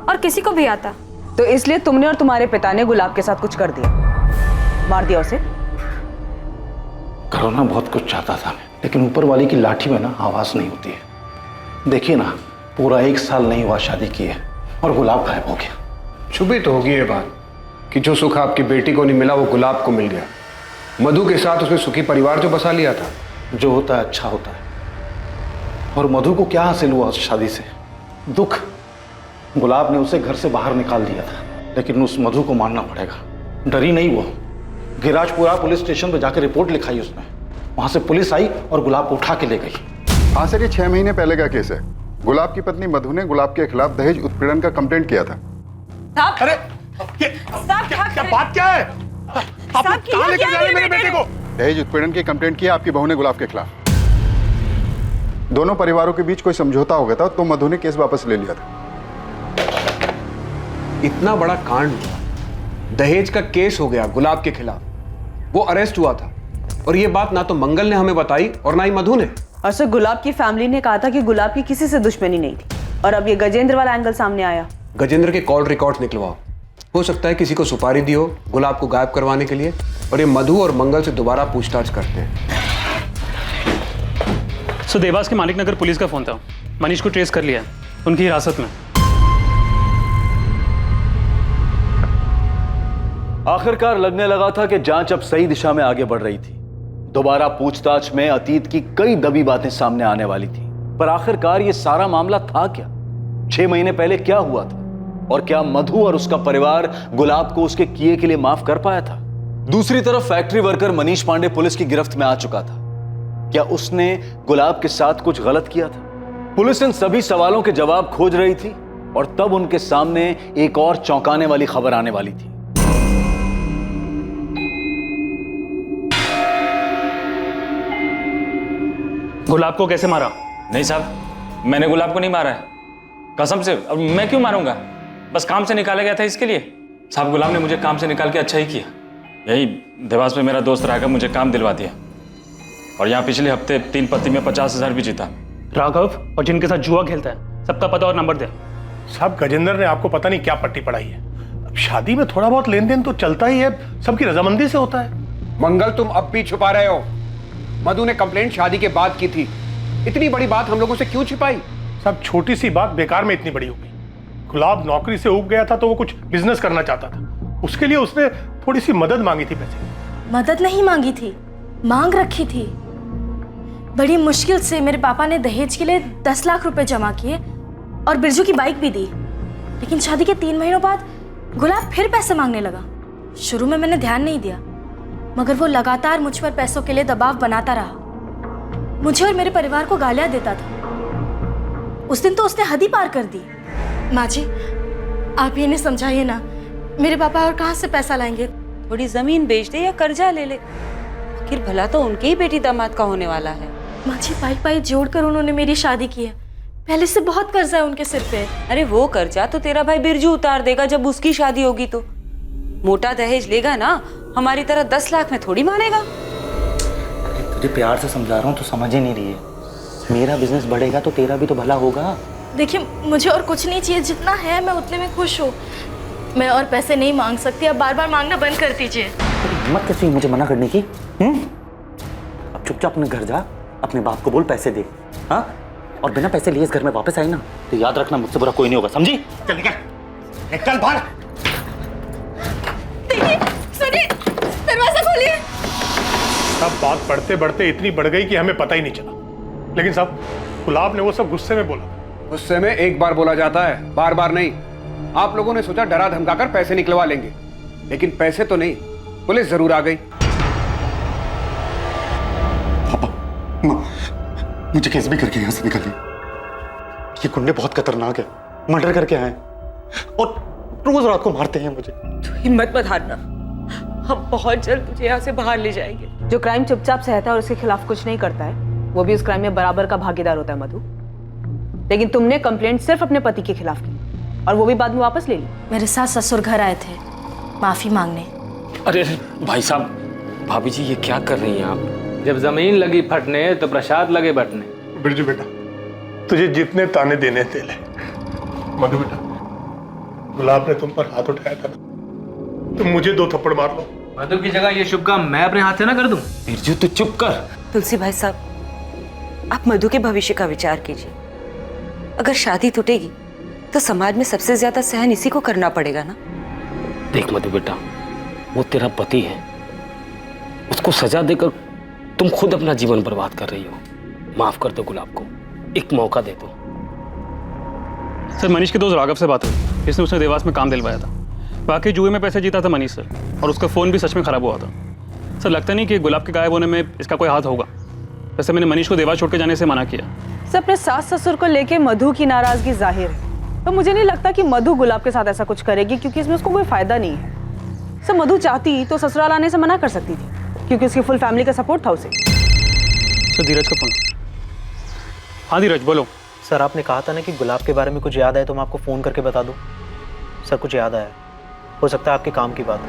और किसी को भी आता। तो इसलिए तुमने और तुम्हारे पिता ने गुलाब के साथ कुछ कर दिया, मार दिया उसे। करना बहुत कुछ चाहता था मैं, लेकिन ऊपर वाली की लाठी में ना आवाज नहीं होती है। देखिए ना, पूरा 1 साल नहीं हुआ शादी किए और गुलाब गायब हो गया। छुपी तो होगी ये बात कि जो सुख आपकी बेटी को नहीं मिला वो गुलाब को मिल गया। मधु के साथ उसने सुखी परिवार जो बसा लिया था। जो होता है अच्छा होता है। और मधु को क्या हासिल हुआ उस शादी से? दुख। गुलाब ने उसे घर से बाहर निकाल दिया था, लेकिन उस मधु को मानना पड़ेगा। डरी नहीं वो, गिराजपुरा पुलिस स्टेशन पर जाकर रिपोर्ट लिखाई उसने। वहां से पुलिस आई और गुलाब को उठा के ले गई। हाँ सर, ये 6 महीने पहले का केस है। गुलाब की पत्नी मधु ने गुलाब के खिलाफ दहेज उत्पीड़न का कंप्लेंट किया था। अरे क्या बात क्या है? आप कहाँ लेकर जा रहे हैं मेरे बेटे को? दहेज उत्पीड़न की कंप्लेंट किया आपकी बहू ने गुलाब के खिलाफ। दोनों परिवारों के बीच कोई समझौता हो गया था तो मधु ने केस वापस ले लिया था। इतना बड़ा कांड, दहेज का केस हो गया गुलाब के खिलाफ, वो अरेस्ट हुआ था, और ये बात ना तो मंगल ने हमें बताई और ना ही मधु ने। और सर गुलाब की फैमिली ने कहा था कि गुलाब की किसी से दुश्मनी नहीं थी, और अब ये गजेंद्र वाला एंगल सामने आया। गजेंद्र के कॉल रिकॉर्ड्स निकलवाओ, हो सकता है किसी को सुपारी दी हो गुलाब को गायब करवाने के लिए, और ये मधु और मंगल से दोबारा पूछताछ करते हैं। सो देवास के मालिक नगर पुलिस का फोन था, मनीष को ट्रेस कर लिया, उनकी हिरासत में। आखिरकार लगने लगा था कि जांच अब सही दिशा में आगे बढ़ रही थी। दोबारा पूछताछ में अतीत की कई दबी बातें सामने आने वाली थी, पर आखिरकार ये सारा मामला था क्या? 6 महीने पहले क्या हुआ था? और क्या मधु और उसका परिवार गुलाब को उसके किए के लिए माफ कर पाया था? दूसरी तरफ factory worker Manish Pandey police की गिरफ्त में आ चुका था। क्या उसने गुलाब के साथ कुछ गलत किया था? पुलिस इन सभी सवालों के जवाब खोज रही थी, और तब उनके सामने एक और चौंकाने वाली खबर आने वाली थी। गुलाब को कैसे मारा? नहीं साहब, मैंने गुलाब को नहीं मारा है, कसम से। अब मैं क्यों मारूंगा? बस काम से निकाला गया था इसके लिए। साहब गुलाब ने मुझे काम से निकाल के अच्छा ही किया। यही देवास में मेरा दोस्त राघव मुझे काम दिलवा दिया, और यहाँ पिछले हफ्ते 3 पत्ती में 50,000 भी जीता। राघव और जिनके साथ जुआ खेलता है, सबका पता और नंबर दे। साहब गजेंद्र ने आपको पता नहीं क्या पट्टी पढ़ाई है। अब शादी में थोड़ा बहुत लेन देन तो चलता ही है, सबकी रजामंदी से होता है। मंगल तुम अब भी छुपा रहे हो। मधु ने कंप्लेंट शादी के बाद की थी, इतनी बड़ी बात हम लोगों से क्यों छिपाई? सब छोटी सी बात बेकार में इतनी बड़ी हो गई। गुलाब नौकरी से उब गया था तो वो कुछ बिजनेस करना चाहता था, उसके लिए उसने थोड़ी सी मदद मांगी थी। पैसे मदद नहीं मांगी थी, मांग रखी थी। बड़ी मुश्किल से मेरे पापा ने दहेज के लिए 10 लाख रुपए जमा किए और बिरजू की बाइक भी दी। लेकिन शादी के 3 महीनों बाद गुलाब फिर पैसे मांगने लगा। शुरू में मैंने ध्यान नहीं दिया, मगर वो लगातार मुझ पर पैसों के लिए दबाव बनाता रहा। मुझे और मेरे परिवार को गालियां देता था। उस दिन तो उसने हद ही पार कर दी। माँ जी, आप ये नहीं समझाइए ना, मेरे पापा और कहाँ से पैसा लाएंगे? थोड़ी जमीन बेच दे या कर्जा ले ले, आखिर भला तो उनके ही बेटी दामाद का होने वाला है। माँ जी, पाई जोड़कर उन्होंने मेरी शादी की है। पहले से बहुत कर्जा है उनके सिर पे। अरे वो कर्जा तो तेरा भाई बिरजू उतार देगा जब उसकी शादी होगी तो। मोटा दहेज लेगा ना, हमारी तरह 10 लाख में थोड़ी मानेगा। तुझे प्यार से समझा रहा हूँ तो समझ ही नहीं रही है। मेरा बिजनेस बढ़ेगा तो तेरा भी तो भला होगा। देखिए, मुझे और कुछ नहीं चाहिए, जितना है मैं उतने में खुश हूँ। मैं और पैसे नहीं मांग सकती, अब बार बार मांगना बंद कर दीजिए। हिम्मत कैसी हुई मुझे मना करने की? अब चुपचाप अपने घर जा, अपने बाप को बोल पैसे दे। हाँ, और बिना पैसे लिए इस घर में वापस आई ना तो याद रखना मुझसे बुरा कोई नहीं होगा, समझी? चल निकल, चल बाहर। सुनिए, दरवाजा खोलिए। सब बात बढ़ते बढ़ते इतनी बढ़ गई कि हमें पता ही नहीं चला। लेकिन साहब गुलाब ने वो सब गुस्से में बोला। गुस्से में एक बार बोला जाता है, बार बार नहीं। आप लोगों ने सोचा डरा धमकाकर पैसे निकलवा लेंगे, लेकिन पैसे तो नहीं, पुलिस जरूर आ गई। पापा, माँ, मुझे कैसे भी करके यहाँ से निकालिए। ये गुंडे बहुत खतरनाक है, मर्डर करके आए और रोज रात को मारते हैं मुझे। तू हिम्मत मत हारना, हम बहुत जल्द तुझे यहाँ से बाहर ले जाएंगे। जो क्राइम चुपचाप सहता है और उसके खिलाफ कुछ नहीं करता है, वो भी उस क्राइम में बराबर का भागीदार होता है मधु। लेकिन तुमने कंप्लेंट सिर्फ अपने पति के खिलाफ की, और वो भी बाद में वापस ले ली। मेरे साथ ससुर घर आए थे माफी मांगने। अरे भाई साहब, भाभी जी ये क्या कर रही हैं आप? जब जमीन लगी फटने तो प्रसाद लगे बटने। बिरजू बेटा, तुझे जितने ताने देने दे ले। मधु बेटा, गुलाब ने तुम पर हाथ उठाया था ना, तुम मुझे 2 थप्पड़ मार लो। मधु की जगह ये शुभ काम मैं अपने हाथ से ना कर दूं? बिरजू तू चुप कर। तुलसी भाई साहब, आप मधु के भविष्य का विचार कीजिए। अगर शादी टूटेगी तो समाज में सबसे ज्यादा सहन इसी को करना पड़ेगा ना। देख मधु बेटा, वो तेरा पति है, उसको सजा देकर तुम खुद अपना जीवन बर्बाद कर रही हो। माफ कर दो गुलाब को, एक मौका दे दो। सर मनीष के दोस्त राघव से बात हुई, इसने उसने देवास में काम दिलवाया था। बाकी जुए में पैसे जीता था मनीष सर, और उसका फ़ोन भी सच में ख़राब हुआ था। सर लगता नहीं कि गुलाब के गायब होने में इसका कोई हाथ होगा। वैसे मैंने मनीष को देवास छोड़ के जाने से मना किया, सर अपने सास ससुर को लेके मधु की नाराजगी जाहिर है, तो मुझे नहीं लगता कि मधु गुलाब के साथ ऐसा कुछ करेगी, क्योंकि इसमें उसको कोई फायदा नहीं है। सर मधु चाहती तो ससुराल आने से मना कर सकती थी, क्योंकि उसकी फुल फैमिली का सपोर्ट था उसे। सर धीरज का फोन। हाँ धीरज बोलो। सर आपने कहा था ना कि गुलाब के बारे में कुछ याद आए तो मैं आपको फ़ोन करके बता दूं। सर कुछ याद आया, हो सकता है आपके काम की बात है।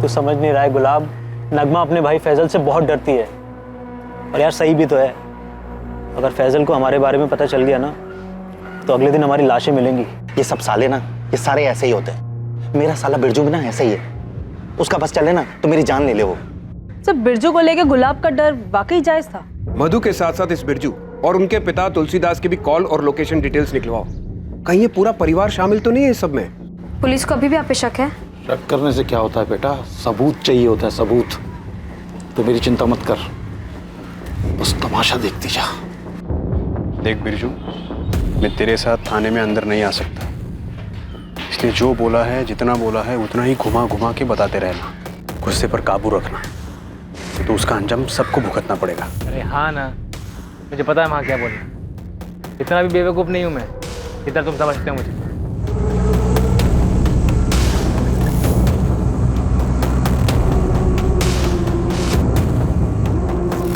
तो समझ नहीं रहा है गुलाब, नगमा अपने भाई फैजल से बहुत डरती है। और यार सही भी तो है, अगर फैजल को हमारे बारे में पता चल गया ना तो अगले दिन हमारी लाशें मिलेंगी। ये सब साले ना, ये सारे ऐसे ही होते हैं। मेरा साला बिरजू भी ना ऐसा ही है, उसका बस चले ना तो मेरी जान ले ले वो। सर बिरजू को लेके गुलाब का डर वाकई जायज था। मधु के साथ साथ इस बिरजू और उनके पिता तुलसीदास की भी कॉल और लोकेशन डिटेल्स निकलवाओ। कहीं ये पूरा परिवार शामिल तो नहीं है इस सब में? पुलिस को अभी भी आप पे शक है? शक करने से क्या होता है बेटा, सबूत चाहिए होता है, सबूत। तो मेरी चिंता मत कर, बस तमाशा देखती जा। देख बिरजू, मैं तेरे साथ थाने में अंदर नहीं आ सकता, इसलिए जो बोला है, जितना बोला है उतना ही घुमा घुमा के बताते रहना। गुस्से पर काबू रखना, तो उसका अंजाम सबको भुगतना पड़ेगा। अरे हाँ ना, मुझे पता है वहाँ क्या बोलना। इतना भी बेवकूफ़ नहीं हूँ मैं, इतना तुम समझते हो मुझे।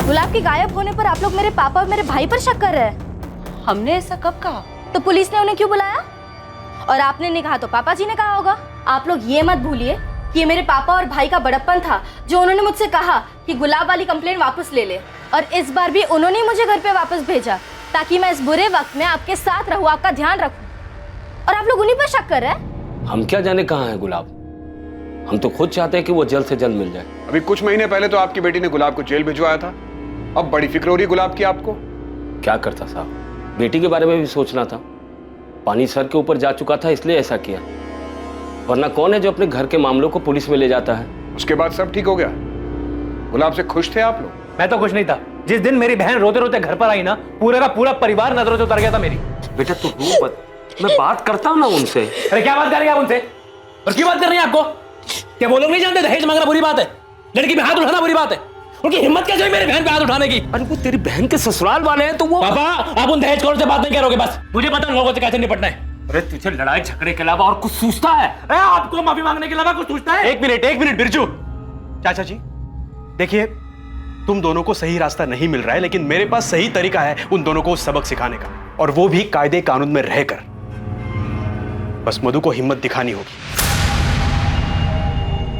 गुलाब के गायब होने पर आप लोग मेरे पापा और मेरे भाई पर शक कर रहे हैं। हमने ऐसा कब कहा? तो पुलिस ने उन्हें क्यों बुलाया? और आपने नहीं कहा तो पापा जी ने कहा होगा। आप लोग ये मत भूलिए कि ये मेरे पापा और भाई का बड़प्पन था जो उन्होंने मुझसे कहा कि गुलाब वाली कंप्लेंट वापस ले ले, और इस बार भी उन्होंने मुझे घर पे वापस भेजा ताकि मैं इस बुरे वक्त में आपके साथ रहूं, आपका ध्यान रखूं। और आप लोग उन्हीं पर शक कर रहे हैं। हम क्या जाने कहाँ है गुलाब, हम तो खुद चाहते हैं कि वो जल्द से जल्द मिल जाए। अभी कुछ महीने पहले तो आपकी बेटी ने गुलाब को जेल भिजवाया था, अब बड़ी फिक्र हो रही गुलाब की आपको। क्या करता साहब, बेटी के बारे में भी सोचना था। पानी सर के ऊपर जा चुका था इसलिए ऐसा किया, वरना कौन है जो अपने घर के मामलों को पुलिस में ले जाता है। उसके बाद सब ठीक हो गया? गुलाब से खुश थे आप लोग? मैं तो खुश नहीं था। जिस दिन मेरी बहन रोते रोते घर पर आई ना, पूरे का पूरा परिवार नजरों से उतर गया था मेरी। बेटा तू रो मत, मैं बात करता हूँ ना उनसे। अरे क्या बात करेंगे आप उनसे, और क्यों बात कर रही हैं आपको? क्या वो लोग नहीं जानते दहेज मांगना बुरी बात है, लड़की पे हाथ उठाना बुरी बात है? उनकी हिम्मत कैसे हुई मेरी बहन पे हाथ उठाने की? अरे वो तेरी बहन के ससुराल वाले हैं तो वो। पापा आप उन दहेजखोरों से बात नहीं करोगे, बस मुझे पता लोगों से कैसे निपटना है। अरे तुझे लड़ाई झगड़े के अलावा और कुछ सूझता है? अरे आपको माफी मांगने के अलावा कुछ सूझता है? एक मिनट बिरजू। चाचा जी देखिए, तुम दोनों को सही रास्ता नहीं मिल रहा है, लेकिन मेरे पास सही तरीका है उन दोनों को सबक सिखाने का, और वो भी कायदे कानून में रहकर। बस मधु को हिम्मत दिखानी होगी।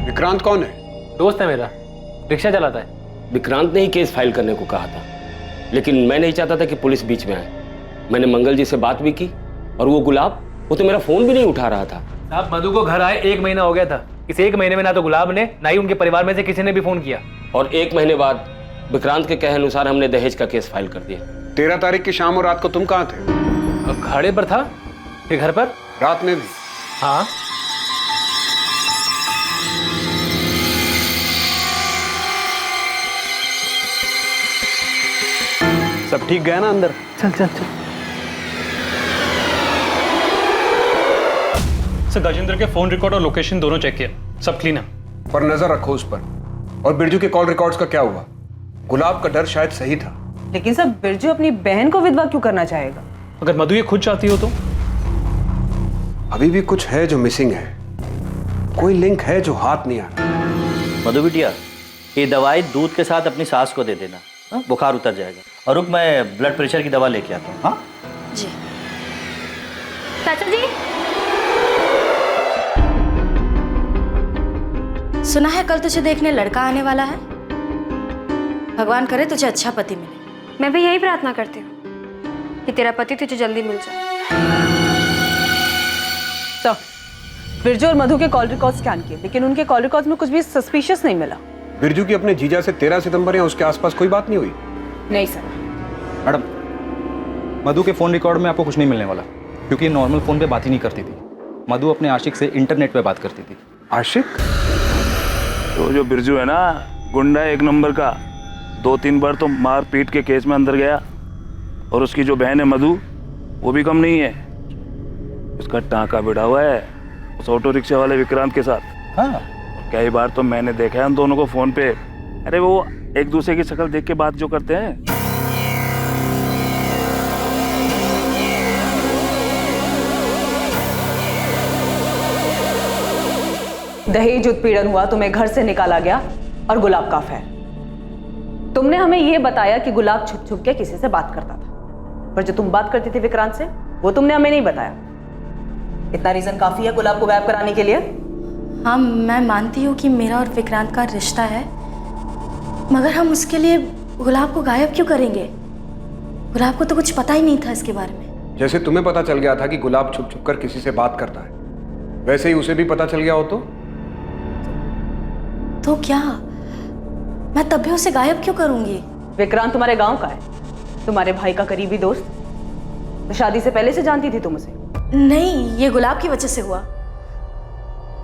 विक्रांत कौन है? दोस्त है मेरा, रिक्शा चलाता है। विक्रांत ने ही केस फाइल करने को कहा था, लेकिन मैं नहीं चाहता था कि पुलिस बीच में आए। मैंने मंगल जी से बात भी की, और वो गुलाब, वो तो मेरा फोन भी नहीं उठा रहा था। साहब मधु को घर आए 1 महीना हो गया था। इस 1 महीने में ना तो गुलाब ने, ना ही उनके परिवार में से किसी ने भी फोन किया। और 1 महीने बाद विक्रांत के कहे अनुसार हमने दहेज का केस फाइल कर दिया। 13 तारीख की शाम और रात को तुम कहाँ थे? घाड़े पर था, फिर घर पर। रात में भी? हाँ। सब ठीक गया ना अंदर? चल चल चल। सर गजेंद्र के फोन रिकॉर्ड और लोकेशन दोनों चेक किया, सब क्लीन है। पर नजर रखो उस पर। और बिरजू के कॉल रिकॉर्ड्स का क्या हुआ? गुलाब का डर शायद सही था। लेकिन सब बिरजू अपनी बहन को विधवा क्यों करना चाहेगा? अगर मधु ये खुद चाहती हो तो? अभी भी कुछ है जो मिसिंग है, कोई लिंक है जो हाथ नहीं आ रहा। मधु बिटिया, ये दवाई दूध के साथ अपनी सास को दे देना, हाँ? बुखार उतर जाएगा। और रुक, मैं ब्लड प्रेशर की दवा लेके आता हूँ। हाँ जी। चाचा जी, सुना है कल तुझे देखने लड़का आने वाला है। भगवान करे तुझे अच्छा पति मिले। मैं भी यही प्रार्थना करती हूँ कि तेरा पति तुझे जल्दी मिल जाए। तो बिरजू और मधु के कॉल रिकॉर्ड स्कैन किए, लेकिन उनके कॉल रिकॉर्ड में कुछ भी सस्पिशियस नहीं मिला। बिरजू की अपने जीजा से 13 सितंबर या उसके आसपास कोई बात नहीं हुई? नहीं सर। मैडम, मधु के फोन रिकॉर्ड में आपको कुछ नहीं मिलने वाला, क्योंकि नॉर्मल फोन पे बात ही नहीं करती थी। मधु अपने आशिक से इंटरनेट पे बात करती थी। आशिक? तो जो बिरजू है ना, गुंडा 1 नंबर का, 2-3 बार तो मार पीट के केस में अंदर गया। और उसकी जो बहन है मधु, वो भी कम नहीं है। उसका टांका बिड़ा हुआ है उस ऑटो रिक्शा वाले विक्रांत के साथ। हाँ। कई बार तो मैंने देखा है उन दोनों को फोन पे। अरे वो एक दूसरे की शक्ल देख के बात जो करते हैं। दहेज उत्पीड़न हुआ, तुम्हें घर से निकाला गया और गुलाब का अफेयर। तुमने हमें यह बताया कि गुलाब छुप छुप के किसी से बात करता था, पर जो तुम बात करती थी विक्रांत से वो तुमने हमें नहीं बताया। इतना रीजन काफी है गुलाब को गायब कराने के लिए? हाँ, मैं मानती हूँ कि मेरा और विक्रांत का रिश्ता है, मगर हम उसके लिए गुलाब को गायब क्यों करेंगे? गुलाब को तो कुछ पता ही नहीं था इसके बारे में। जैसे तुम्हें पता चल गया था कि गुलाब छुप छुप कर किसी से बात करता है, वैसे ही उसे भी पता चल गया हो तो क्या मैं तब भी उसे गायब क्यों करूंगी? विक्रांत तुम्हारे गांव का है, तुम्हारे भाई का करीबी दोस्त। तो शादी से पहले से जानती थी तुम उसे? नहीं, ये गुलाब की वजह से हुआ।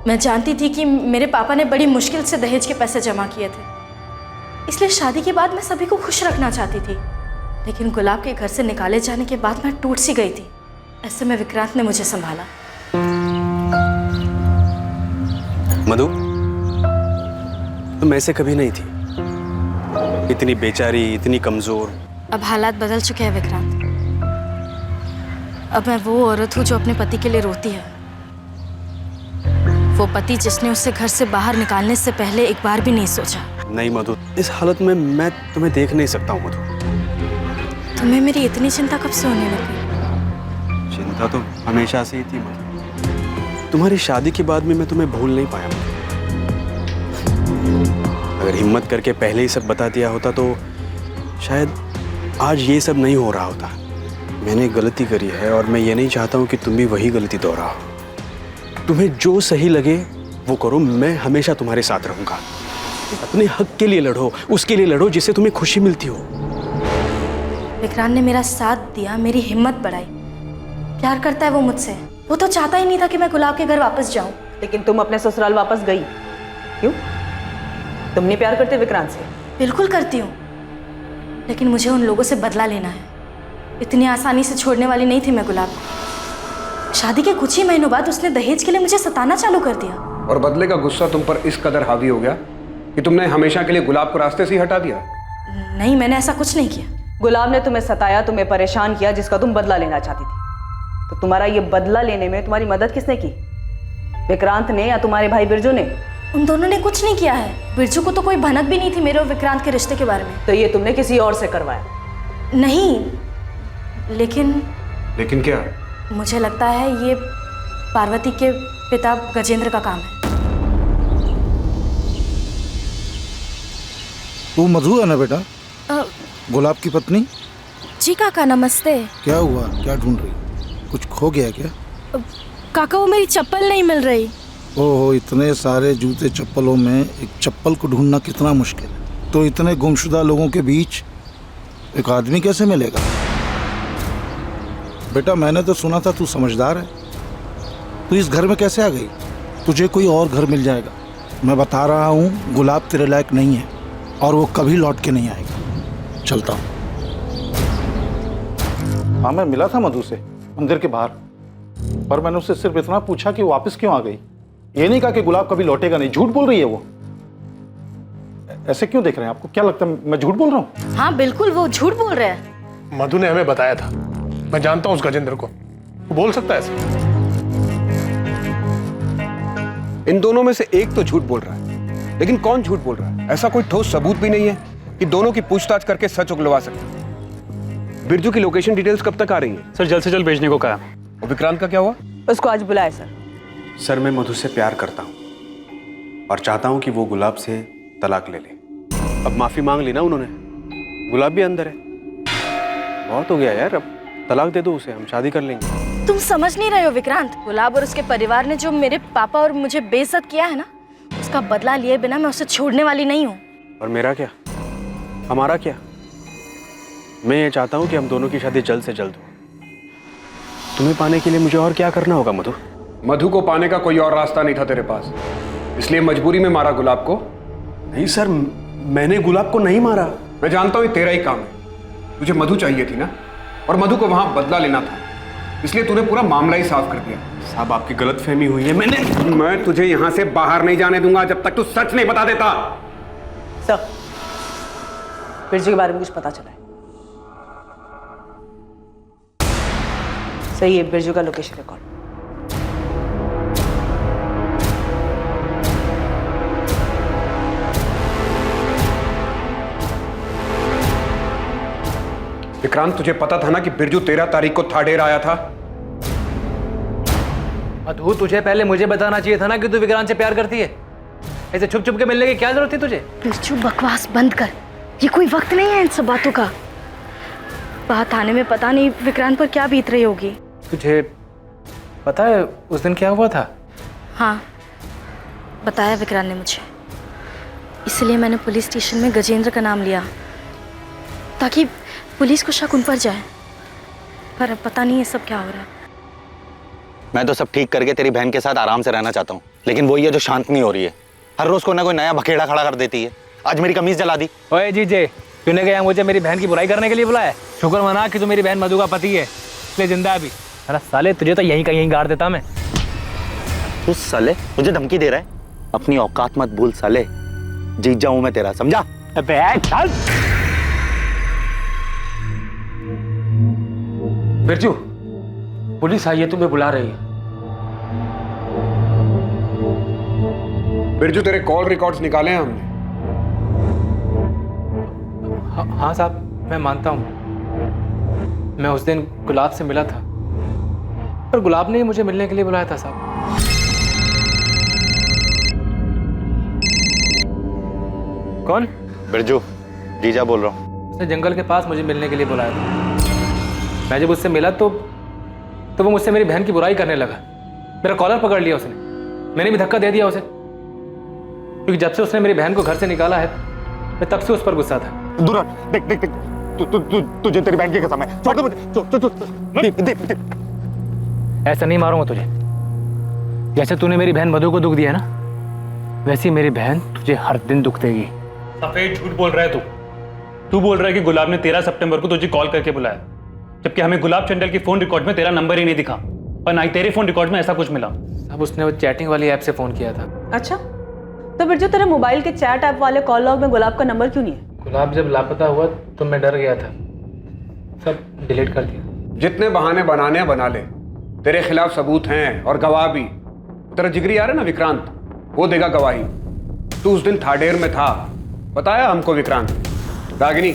मैं जानती थी कि मेरे पापा ने बड़ी मुश्किल से दहेज के पैसे जमा किए थे, इसलिए शादी के बाद मैं सभी को खुश रखना चाहती थी। लेकिन गुलाब के घर से निकाले जाने के बाद मैं टूट सी गई थी। ऐसे में विक्रांत ने मुझे संभाला। मधु, तुम ऐसे कभी नहीं थी, इतनी बेचारी, इतनी कमजोर। अब हालात बदल चुके हैं विक्रांत। अब मैं वो औरत हूँ जो अपने पति के लिए रोती है, वो पति जिसने उसे घर से बाहर निकालने से पहले एक बार भी नहीं सोचा। नहीं मधु, इस हालत में मैं तुम्हें देख नहीं सकता हूँ मधु। तुम्हें मेरी इतनी चिंता कब से होने लगी? चिंता तो हमेशा से ही थी मधु। तुम्हारी शादी के बाद में मैं तुम्हें भूल नहीं पाया मधु। अगर हिम्मत करके पहले ही सब बता दिया होता तो शायद आज ये सब नहीं हो रहा होता। मैंने गलती करी है और मैं ये नहीं चाहता हूँ कि तुम भी वही गलती दोहराओ। तुम्हें जो सही लगे वो करो, मैं हमेशा तुम्हारे साथ रहूंगा। अपने हक के लिए लड़ो, उसके लिए लड़ो जिससे तुम्हें खुशी मिलती हो। विक्रांत ने मेरा साथ दिया, मेरी हिम्मत बढ़ाई। प्यार करता है वो मुझसे। वो तो चाहता ही नहीं था कि मैं गुलाब के घर वापस जाऊं। लेकिन तुम अपने ससुराल वापस गई क्यों? तुम नहीं प्यार करते विक्रांत से? बिल्कुल करती हूँ, लेकिन मुझे उन लोगों से बदला लेना है। इतनी आसानी से छोड़ने वाली नहीं थी मैं गुलाब को। शादी के कुछ ही महीनों बाद उसने दहेज के लिए मुझे सताना चालू कर दिया। और बदले का गुस्सा तुम पर इस कदर हावी हो गया कि तुमने हमेशा के लिए गुलाब को रास्ते से ही हटा दिया? नहीं, मैंने ऐसा कुछ नहीं किया। गुलाब ने तुम्हें सताया, तुम्हें परेशान किया, जिसका तुम बदला लेना चाहती थी। तो तुम्हारा ये बदला लेने में तुम्हारी मदद किसने की? विक्रांत ने या तुम्हारे भाई बिरजू ने? उन दोनों ने कुछ नहीं किया है। बिरजू को तो कोई भनक भी नहीं थी मेरे और विक्रांत के रिश्ते के बारे में। तो ये तुमने किसी और से करवाया? नहीं, लेकिन क्या? मुझे लगता है ये पार्वती के पिता गजेंद्र का काम है। तू मधु है ना बेटा? गुलाब की पत्नी? जी काका, नमस्ते। क्या हुआ, क्या ढूंढ रही? कुछ खो गया क्या? काका, वो मेरी चप्पल नहीं मिल रही। ओहो, इतने सारे जूते चप्पलों में एक चप्पल को ढूंढना कितना मुश्किल है। तो इतने गुमशुदा लोगों के बीच एक आदमी कैसे मिलेगा? बेटा, मैंने तो सुना था तू समझदार है। तू इस घर में कैसे आ गई? तुझे कोई और घर मिल जाएगा। मैं बता रहा हूँ, गुलाब तेरे लायक नहीं है और वो कभी लौट के नहीं आएगा। चलता हूँ। हाँ, मैं मिला था मधु से मंदिर के बाहर, पर मैंने उससे सिर्फ इतना पूछा कि वो वापस क्यों आ गई। ये नहीं कहा कि गुलाब कभी लौटेगा नहीं। झूठ बोल रही है वो। ऐसे क्यों देख रहे हैं? आपको क्या लगता है मैं झूठ बोल रहा हूँ? हाँ बिल्कुल, वो झूठ बोल रहे हैं। मधु ने हमें बताया था। मैं जानता हूँ उस गजेंद्र को, वो बोल सकता है ऐसे। इन दोनों में से एक तो झूठ बोल रहा है, लेकिन कौन झूठ बोल रहा है? ऐसा कोई ठोस सबूत भी नहीं है कि दोनों की पूछताछ करके सच उगलवा सकते। बिरजू की लोकेशन डिटेल्स कब तक आ रही है? सर, जल्द से जल्द भेजने को कहा। और विक्रांत का क्या हुआ? उसको आज बुलाए सर। सर, मैं मधु से प्यार करता हूँ और चाहता हूँ कि वो गुलाब से तलाक ले ले। अब माफी मांग ली ना उन्होंने, गुलाब भी अंदर है। बहुत हो गया यार, अब तलाक दे दो उसे, हम शादी कर लेंगे। तुम समझ नहीं रहे हो विक्रांत। गुलाब और उसके परिवार ने जो मेरे पापा और मुझे बेइज्जत किया है ना, उसका बदला लिए बिना मैं उसे छोड़ने वाली नहीं हूँ। और मेरा क्या, हमारा क्या? मैं ये चाहता हूँ कि हम दोनों की शादी जल्द से जल्द हो। तुम्हें पाने के लिए मुझे और क्या करना होगा मधु? मधु को पाने का कोई और रास्ता नहीं था तेरे पास, इसलिए मजबूरी में मारा गुलाब को? नहीं सर, मैंने गुलाब को नहीं मारा। मैं जानता हूँ ये तेरा ही काम है। तुझे मधु चाहिए थी ना, और मधु को वहां बदला लेना था, इसलिए तूने पूरा मामला ही साफ कर दिया। साहब, आपकी गलतफहमी हुई है। मैं तुझे यहां से बाहर नहीं जाने दूंगा जब तक तू सच नहीं बता देता। सर, बिरजू के बारे में कुछ पता चला है? सही है, बिरजू का लोकेशन रिकॉर्ड। विक्रांत, तुझे पता था ना कि बिरजू 13 तारीख को थाडेर आया था? मधु, तुझे पहले मुझे बताना चाहिए था ना कि तू विक्रांत से प्यार करती है। ऐसे छुप छुप के मिलने की क्या जरूरत थी तुझे? बिरजू, बकवास बंद कर। ये कोई वक्त नहीं है इन सब बातों का। बात आने में पता नहीं विक्रांत पर क्या बीत रही होगी। तुझे पता है उस दिन क्या हुआ था? हाँ, बताया विक्रांत ने मुझे। इसलिए मैंने पुलिस स्टेशन में गजेंद्र का नाम लिया ताकि पुलिस को शक उन पर जाए। पर अब पता नहीं ये सब क्या हो रहा है। मैं तो सब ठीक करके तेरी बहन के साथ आराम से रहना चाहता हूँ, लेकिन वो ये जो शांत नहीं हो रही है, हर रोज कोई ना कोई नया बखेड़ा खड़ा कर देती है। आज मेरी कमीज जला दी। ओए जीजे, तूने क्या मुझे मेरी बहन की बुराई करने के लिए बुलाया? शुक्र मना कि तू मेरी बहन मधु का पति है, इसलिए जिंदा है अभी। अरे साले, तुझे तो यहीं का यहीं गाड़ देता मैं। तू साले मुझे धमकी दे रहा है? अपनी औकात मत भूल साले, जीत जाऊं मैं तेरा, समझा? अबे चल। बिरजू, पुलिस आई है, तुम्हें बुला रही है। बिरजू, तेरे कॉल रिकॉर्ड्स निकाले हैं हमने। हाँ साहब, मैं मानता हूँ मैं उस दिन गुलाब से मिला था, पर गुलाब ने ही मुझे मिलने के लिए बुलाया था साहब। कौन? बिरजू, जीजा बोल रहा हूँ। उसने जंगल के पास मुझे मिलने के लिए बुलाया था। मैं जब उससे मिला तो वो मुझसे मेरी बहन की बुराई करने लगा। मेरा कॉलर पकड़ लिया उसने, मैंने भी धक्का दे दिया उसे, क्योंकि जब से उसने मेरी बहन को घर से निकाला है मैं तब से उस पर गुस्सा था। दूर देख देख देख, तुझे तेरी बहन की कसम है, छोड़ दे मुझे। ऐसा नहीं मारूंगा तुझे। जैसे तूने मेरी बहन मधु को दुख दिया ना, वैसे ही मेरी बहन तुझे हर दिन दुख देगी। सफेद झूठ बोल रहा है तू बोल रहा है कि गुलाब ने 13 सितंबर को तुझे कॉल करके बुलाया, जबकि हमें गुलाब चंडल की फोन रिकॉर्ड में तेरा नंबर ही नहीं दिखा और ना ही तेरे फोन रिकॉर्ड में ऐसा कुछ मिला। अब उसने वो चैटिंग वाली ऐप से फोन किया था। अच्छा, तो बिरजू तेरे मोबाइल के चैट ऐप वाले कॉल लॉग में गुलाब का नंबर क्यों नहीं है? गुलाब जब लापता हुआ तो मैं डर गया था, सब डिलीट कर दिया। जितने बहाने बनाने हैं बना ले, तेरे खिलाफ सबूत हैं और गवाह भी। तेरा जिगरी आ रहा है ना विक्रांत, वो देगा गवाही। तू उस दिन थाडेर में था, बताया हमको विक्रांत। रागिनी,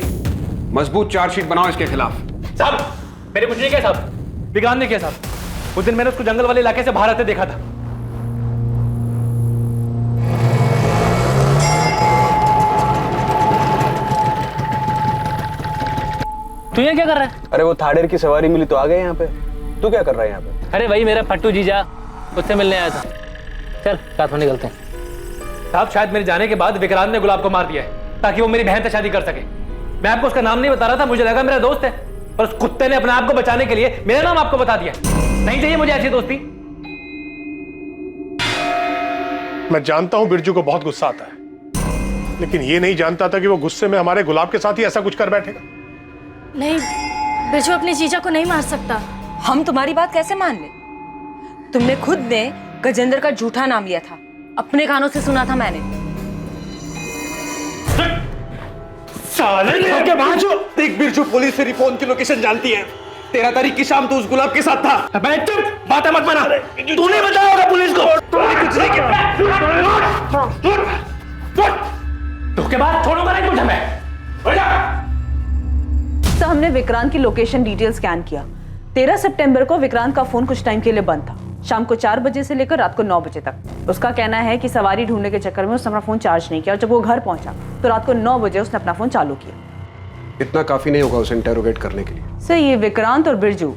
मजबूत चार्जशीट बनाओ इसके खिलाफ। साहब, मेरे कुछ नहीं किया साहब, विक्रांत ने किया साहब। उस दिन मैंने उसको जंगल वाले इलाके से बाहर आते देखा था। तू ये क्या कर रहा है? अरे वो थाडेर की सवारी मिली तो आ गए यहाँ पे। तू क्या कर रहा है यहाँ पे? अरे वही मेरा फट्टू जीजा, उससे मिलने आया था। चल साथ में निकलते हैं। साहब, शायद मेरे जाने के बाद विक्रांत ने गुलाब को मार दिया है ताकि वो मेरी बहन से शादी कर सके। मैं आपको उसका नाम नहीं बता रहा था, मुझे लगा मेरा दोस्त है, पर उस कुत्ते ने अपने आप को बचाने के लिए मेरा नाम आपको बता दिया। नहीं चाहिए मुझे ऐसी दोस्ती। मैं जानता हूं बिरजू को बहुत गुस्सा आता है, लेकिन ये नहीं जानता था कि वो गुस्से में हमारे गुलाब के साथ ही ऐसा कुछ कर बैठेगा। नहीं, बिरजू अपने जीजा को नहीं मार सकता। हम तुम्हारी बात कैसे मान ले? तुमने खुद ने गजेंद्र का झूठा नाम लिया था, अपने कानों से सुना था मैंने। साले के बाजू देख, बिरजू पुलिस तेरी फोन की लोकेशन जानती है। 13 तारीख की शाम तो उस गुलाब के साथ था। अबे चुप, बातें मत बना। तूने बताया होगा पुलिस को। तूने कुछ नहीं किया। तो के बाद छोड़ूंगा नहीं तुझे मैं। तो हमने विक्रांत की लोकेशन डिटेल स्कैन किया। 13 सितंबर को विक्रांत का फोन कुछ टाइम के लिए बंद था, शाम को 4 बजे से लेकर रात को 9 बजे तक। उसका कहना है कि सवारी ढूंढने के चक्कर में उसने अपना फोन चार्ज नहीं किया और जब वो घर पहुंचा तो रात को 9 बजे उसने अपना फोन चालू किया। इतना काफी नहीं होगा उसे इंटेरोगेट करने के लिए। सर, ये विक्रांत और बिरजू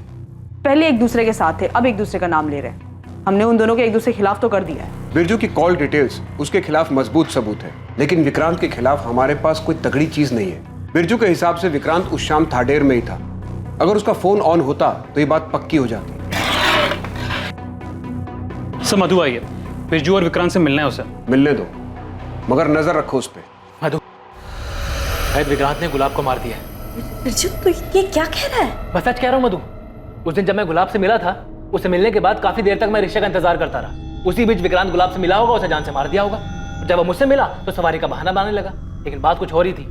पहले एक दूसरे के साथ थे, अब एक दूसरे का नाम ले रहे हैं। हमने उन दोनों के एक दूसरे के खिलाफ तो कर दिया है। बिरजू की कॉल डिटेल्स उसके खिलाफ मजबूत सबूत है, लेकिन विक्रांत के खिलाफ हमारे पास कोई तगड़ी चीज नहीं है। बिरजू के हिसाब से विक्रांत उस शाम थाडेर में ही था। अगर उसका फोन ऑन होता तो ये बात पक्की हो जाती। सर, मधु आई है, बिरजू और विक्रांत से मिलना है उसे। मिलने दो, मगर नजर रखो उस पे। मधु, शायद विक्रांत ने गुलाब को मार दिया है। बिरजू, तू ये क्या कह रहा है? बस सच कह रहा हूँ मधु। उस दिन जब मैं गुलाब से मिला था, उससे मिलने के बाद काफी देर तक मैं रिक्शा का इंतजार करता रहा। उसी बीच विक्रांत गुलाब से मिला होगा, उसे जान से मार दिया होगा। जब वो मुझसे मिला तो सवारी का बहाना बनाने लगा, लेकिन बात कुछ हो रही थी।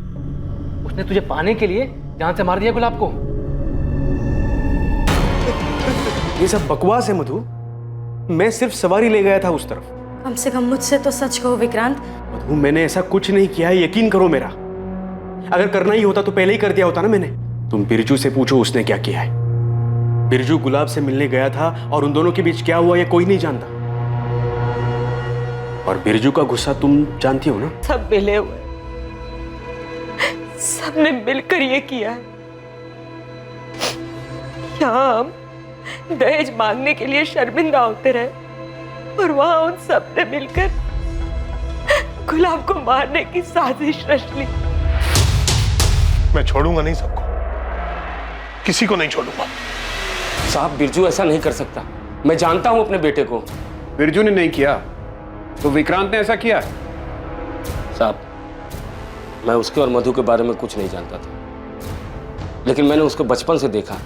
उसने तुझे पाने के लिए जान से मार दिया गुलाब को। ये सब बकवास है मधु। मैं सिर्फ सवारी ले गया था उस तरफ। कम से कम मुझसे तो सच कहो विक्रांत। मधु, मैंने ऐसा कुछ नहीं किया है, यकीन करो मेरा। अगर करना ही होता तो पहले ही कर दिया होता ना मैंने। तुम बिरजू से पूछो उसने क्या किया है। बिरजू गुलाब से मिलने गया था और उन दोनों के बीच क्या हुआ ये कोई नहीं जानता। और बिरजू का गुस्सा तुम जानती हो ना। सब मिले हुए, सबने मिलकर ये किया है। यहाँ हम दहेज मांगने के लिए शर्मिंदा होते रहे और वहां उन सब ने मिलकर गुलाब को मारने की साजिश रच ली। मैं छोड़ूंगा नहीं सबको, किसी को नहीं छोड़ूंगा। साहब बिरजू ऐसा नहीं कर सकता, मैं जानता हूं अपने बेटे को। बिरजू ने नहीं किया तो विक्रांत ने ऐसा किया। साहब मैं उसके और मधु के बारे में कुछ नहीं जानता था, लेकिन मैंने उसको बचपन से देखा,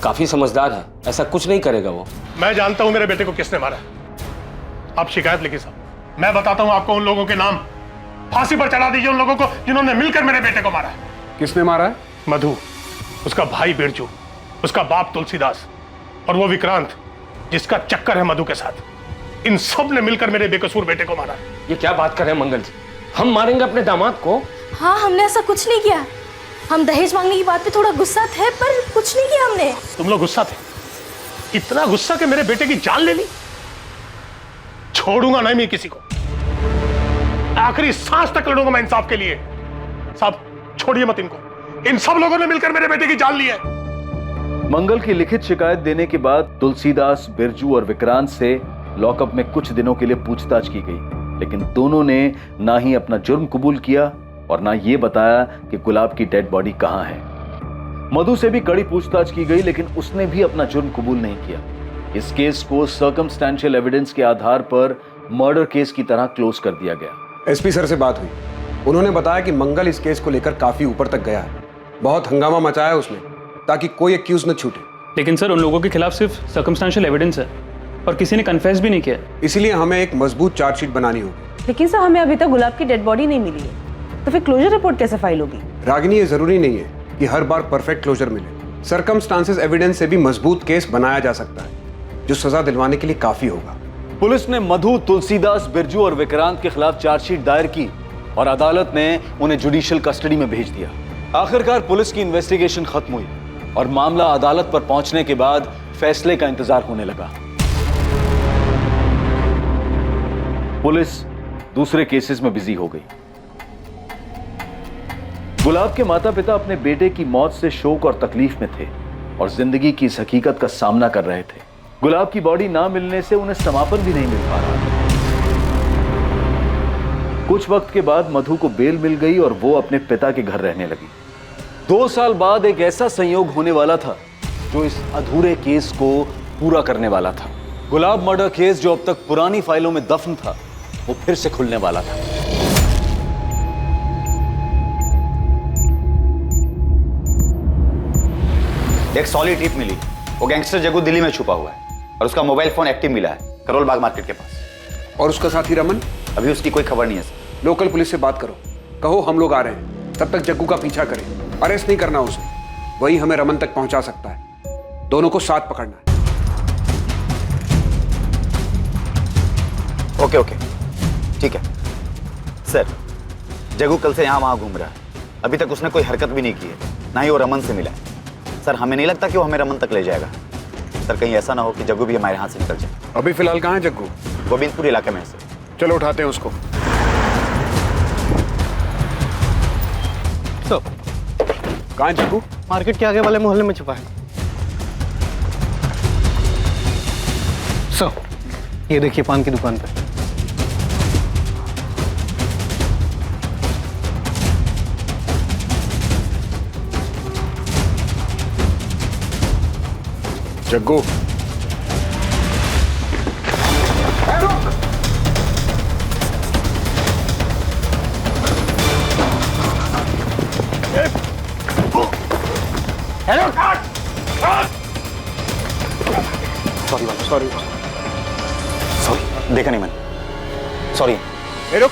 काफी समझदार है, ऐसा कुछ नहीं करेगा वो। मैं जानता हूं मेरे बेटे को किसने मारा। आप शिकायत लिखिए साहब, मैं बताता हूं आपको उन लोगों के नाम। फांसी पर चढ़ा दीजिए उन लोगों को जिन्होंने मिलकर मेरे बेटे को मारा है। किसने मारा है? मधु, उसका भाई बिरजू, उसका बाप तुलसीदास और वो विक्रांत जिसका चक्कर है मधु के साथ। इन सब ने मिलकर मेरे बेकसूर बेटे को मारा। ये क्या बात कर रहे हैं मंगल जी, हम मारेंगे अपने दामाद को? हाँ, हमने ऐसा कुछ नहीं किया। हम दहेज मांगने की बात पे थोड़ा गुस्सा थे, पर कुछ नहीं किया हमने। तुम लोग गुस्सा थे, इतना गुस्सा कि मेरे बेटे की जान ले ली। छोड़ूंगा नहीं मैं किसी को, आखिरी सांस तक लड़ूंगा मैं इंसाफ के लिए। साहब छोड़िए मत इनको, इन सब लोगों ने मिलकर मेरे बेटे की जान ली है। मंगल की लिखित शिकायत देने के बाद तुलसीदास, बिरजू और विक्रांत से लॉकअप में कुछ दिनों के लिए पूछताछ की गई, लेकिन दोनों ने ना ही अपना जुर्म कबूल किया और ना ये बताया कि गुलाब की डेड बॉडी कहां है। मधु से भी कड़ी पूछताछ की गई, लेकिन उसने भी अपना जुर्म कबूल नहीं किया। इस केस को सर्कमस्टेंशियल एविडेंस के आधार पर मर्डर केस की तरह क्लोज कर दिया गया। एसपी सर से बात हुई, उन्होंने बताया कि मंगल इस केस को लेकर काफी ऊपर तक गया है, बहुत हंगामा मचाया उसने ताकि कोई एक्यूज न छूटे। लेकिन सर उन लोगों के खिलाफ सिर्फ सर्कमस्टेंशियल एविडेंस है और किसी ने कन्फेस भी नहीं किया। इसलिए हमें एक मजबूत चार्जशीट बनानी होगी। लेकिन सर हमें अभी तक गुलाब की डेड बॉडी नहीं मिली है, तो फिर क्लोजर रिपोर्ट कैसे फाइल होगी? रागिनी, ये जरूरी नहीं है कि हर बार परफेक्ट क्लोजर मिले। सर्कमस्टांसेस एविडेंस से भी मजबूत केस बनाया जा सकता है जो सजा दिलवाने के लिए काफी होगा। पुलिस ने मधु, तुलसीदास, बिरजू और विक्रांत के खिलाफ चार्जशीट दायर की और अदालत ने उन्हें जुडिशियल कस्टडी में भेज दिया। आखिरकार पुलिस की इन्वेस्टिगेशन खत्म हुई और मामला अदालत पर पहुंचने के बाद फैसले का इंतजार होने लगा। पुलिस दूसरे केसेस में बिजी हो गई। गुलाब के माता पिता अपने बेटे की मौत से शोक और तकलीफ में थे और जिंदगी की इस हकीकत का सामना कर रहे थे। गुलाब की बॉडी ना मिलने से उन्हें समापन भी नहीं मिल पा रहा। कुछ वक्त के बाद मधु को बेल मिल गई और वो अपने पिता के घर रहने लगी। 2 साल बाद एक ऐसा संयोग होने वाला था जो इस अधूरे केस को पूरा करने वाला था। गुलाब मर्डर केस जो अब तक पुरानी फाइलों में दफन था, वो फिर से खुलने वाला था। एक सॉलिड टिप मिली, वो गैंगस्टर जग्गू दिल्ली में छुपा हुआ है और उसका मोबाइल फोन एक्टिव मिला है करोल बाग मार्केट के पास। और उसका साथी रमन? अभी उसकी कोई खबर नहीं है सर। लोकल पुलिस से बात करो, कहो हम लोग आ रहे हैं, तब तक जग्गू का पीछा करें। अरेस्ट नहीं करना उसे, वही हमें रमन तक पहुंचा सकता है। दोनों को साथ पकड़ना है। ओके ओके ठीक है सर। जग्गू कल से यहाँ वहाँ घूम रहा है, अभी तक उसने कोई हरकत भी नहीं की है, ना ही वो रमन से मिला है। सर हमें नहीं लगता कि वो हमें रमन तक ले जाएगा। सर कहीं ऐसा ना हो कि जग्गू भी हमारे हाथ से निकल जाए। अभी फिलहाल कहाँ है जग्गू? गोविंदपुर इलाके में है सर। चलो उठाते हैं उसको। कहाँ है जग्गू? मार्केट के आगे वाले मोहल्ले में छुपा है। ये देखिए पान की दुकान पे। जग्गू हेलो सॉरी देखा नहीं मैंने, सॉरी। रुक,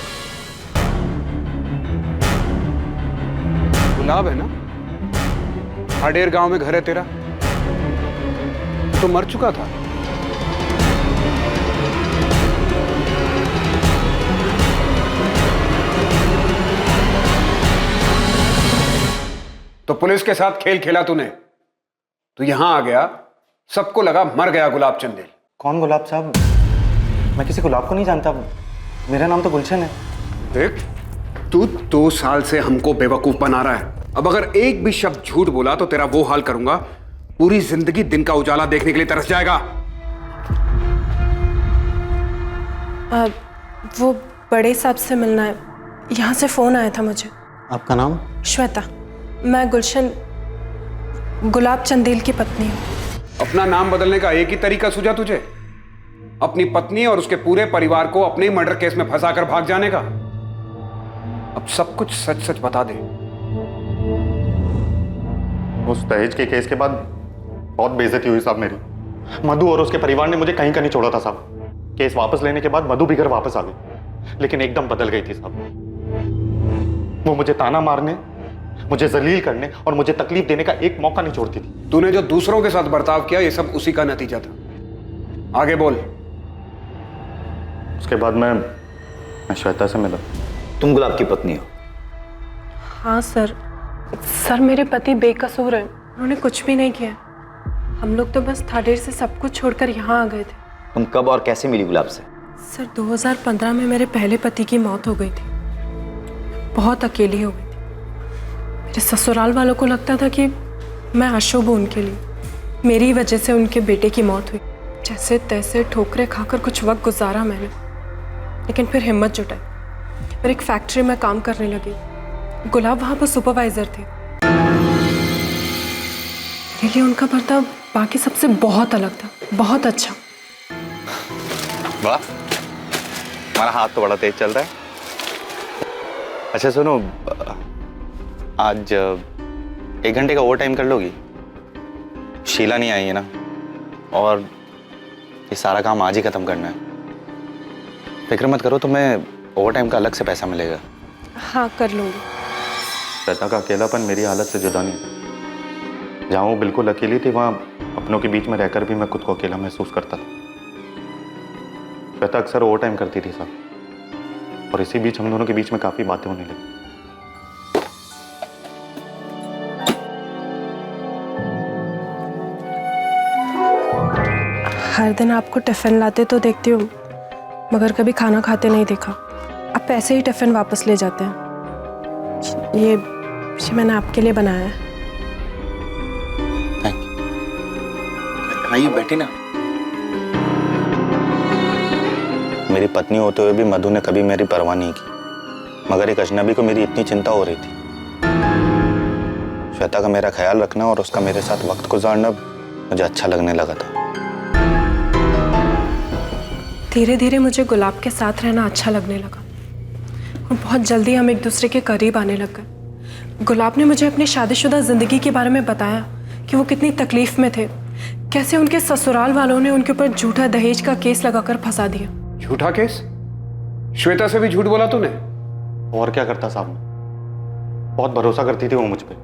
गुलाब है ना? हाडेर गांव में घर है तेरा, तो मर चुका था। तो पुलिस के साथ खेल खेला तूने। तू यहां आ गया, सबको लगा मर गया गुलाब चंदेल। कौन गुलाब साहब? मैं किसी गुलाब को नहीं जानता, मेरा नाम तो गुलशन है। देख, तू 2 साल से हमको बेवकूफ बना रहा है। अब अगर एक भी शब्द झूठ बोला तो तेरा वो हाल करूंगा, पूरी जिंदगी दिन का उजाला देखने के लिए तरस जाएगा। वो बड़े साहब से मिलना है, यहाँ से फोन आया था मुझे। आपका नाम? श्वेता। मैं गुलशन गुलाब चंदेल की पत्नी हूँ। अपना नाम बदलने का एक ही तरीका सूझा तुझे? अपनी पत्नी और उसके पूरे परिवार को अपने ही मर्डर केस में फंसाकर भाग जाने का। अब सब कुछ सच सच बता दे। उस दहेज के केस के बाद बहुत बेइज्जती हुई साहब मेरी। मधु और उसके परिवार ने मुझे कहीं का नहीं छोड़ा था साहब। केस वापस लेने के बाद मधु भी घर वापस आ गई, लेकिन एकदम बदल गई थी साहब। वो मुझे ताना मारने, मुझे जलील करने और मुझे तकलीफ देने का एक मौका नहीं छोड़ती थी। तूने जो दूसरों के साथ बर्ताव किया, ये सब उसी का नतीजा था। आगे बोल। उसके बाद मैं श्वेता से मिला। तुम गुलाब की पत्नी हो? हाँ सर। सर मेरे पति बेकसूर हैं, उन्होंने कुछ भी नहीं किया। हम लोग तो बस थाडेर से सब कुछ छोड़कर यहाँ आ गए थे। तुम कब और कैसे मिली गुलाब से? सर 2015 में मेरे पहले पति की मौत हो गई थी। बहुत अकेली हो गई थी। मेरे ससुराल वालों को लगता था कि मैं अशुभ हूँ उनके लिए। मेरी वजह से उनके बेटे की मौत हुई। जैसे तैसे ठोकरें खाकर कुछ वक्त गुजारा मैंने, लेकिन फिर हिम्मत जुटाई और एक फैक्ट्री में काम करने लगी। गुलाब वहाँ पर सुपरवाइजर थे। मेरे लिए उनका बर्ताव बाकी सबसे बहुत अलग था, बहुत अच्छा। वाह, हमारा हाथ तो बड़ा तेज चल रहा है। अच्छा सुनो, आज 1 घंटे का ओवर टाइम कर लोगी? शीला नहीं आई है ना, और ये सारा काम आज ही खत्म करना है। फिक्र मत करो, तुम्हें ओवर टाइम का अलग से पैसा मिलेगा। हाँ कर लूँगी। श्वेता का अकेलापन मेरी हालत से जुदा नहीं। जहाँ वो बिल्कुल अकेली थी, वहाँ अपनों के बीच में रहकर भी मैं खुद को अकेला महसूस करता था। श्वेता अक्सर ओवर टाइम करती थी साहब, और इसी बीच हम दोनों के बीच में काफी बातें होने लगी। हर दिन आपको टिफिन लाते तो देखती हूँ, मगर कभी खाना खाते नहीं देखा। आप ऐसे ही टिफिन वापस ले जाते हैं। ये मैंने आपके लिए बनाया है। आइए बैठी ना। मेरी पत्नी होते हुए भी मधु ने कभी मेरी परवाह नहीं की, मगर एक अजनबी को मेरी इतनी चिंता हो रही थी। श्वेता का मेरा ख्याल रखना और उसका मेरे साथ वक्त गुजारना मुझे अच्छा लगने लगा था। धीरे धीरे मुझे गुलाब के साथ रहना अच्छा लगने लगा और बहुत जल्दी हम एक दूसरे के करीब आने लग गए। गुलाब ने मुझे अपनी शादीशुदा जिंदगी के बारे में बताया कि वो कितनी तकलीफ में थे, कैसे उनके ससुराल वालों ने उनके ऊपर झूठा दहेज का केस लगाकर फंसा दिया। झूठा केस? श्वेता से भी झूठ बोला तूने? और क्या करता साहब, बहुत भरोसा करती थी वो मुझ पे,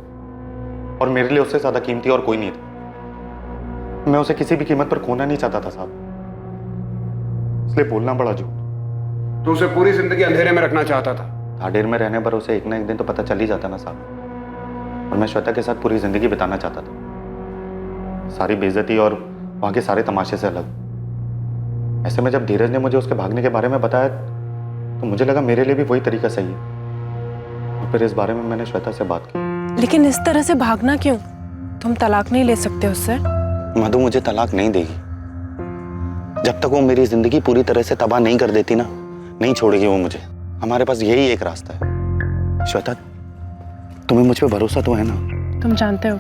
और मेरे लिए उससे ज्यादा कीमती और कोई नहीं था। मैं उसे किसी भी कीमत पर खोना नहीं चाहता था साहब, इसलिए बोलना पड़ा झूठ। तो उसे पूरी जिंदगी अंधेरे में रखना चाहता था? थाडेर में रहने पर उसे एक ना एक दिन तो पता चल ही जाता ना साहब, और मैं श्वेता के साथ पूरी जिंदगी बिताना चाहता था, सारी बेइज्जती और वहां के सारे तमाशे से अलग। ऐसे में जब धीरज ने मुझे उसके भागने के बारे में बताया तो मुझे लगा मेरे लिए भी वही तरीका सही है, और फिर इस बारे में मैंने श्वेता से बात की। लेकिन इस तरह से भागना क्यों? तुम तलाक नहीं ले सकते उससे? मधु मुझे तलाक नहीं देगी। जब तक वो मेरी जिंदगी पूरी तरह से तबाह नहीं कर देती ना, नहीं छोड़ेगी वो मुझे। हमारे पास यही एक रास्ता है। श्वेता, तुम्हें मुझ पे भरोसा तो है ना? तुम जानते हो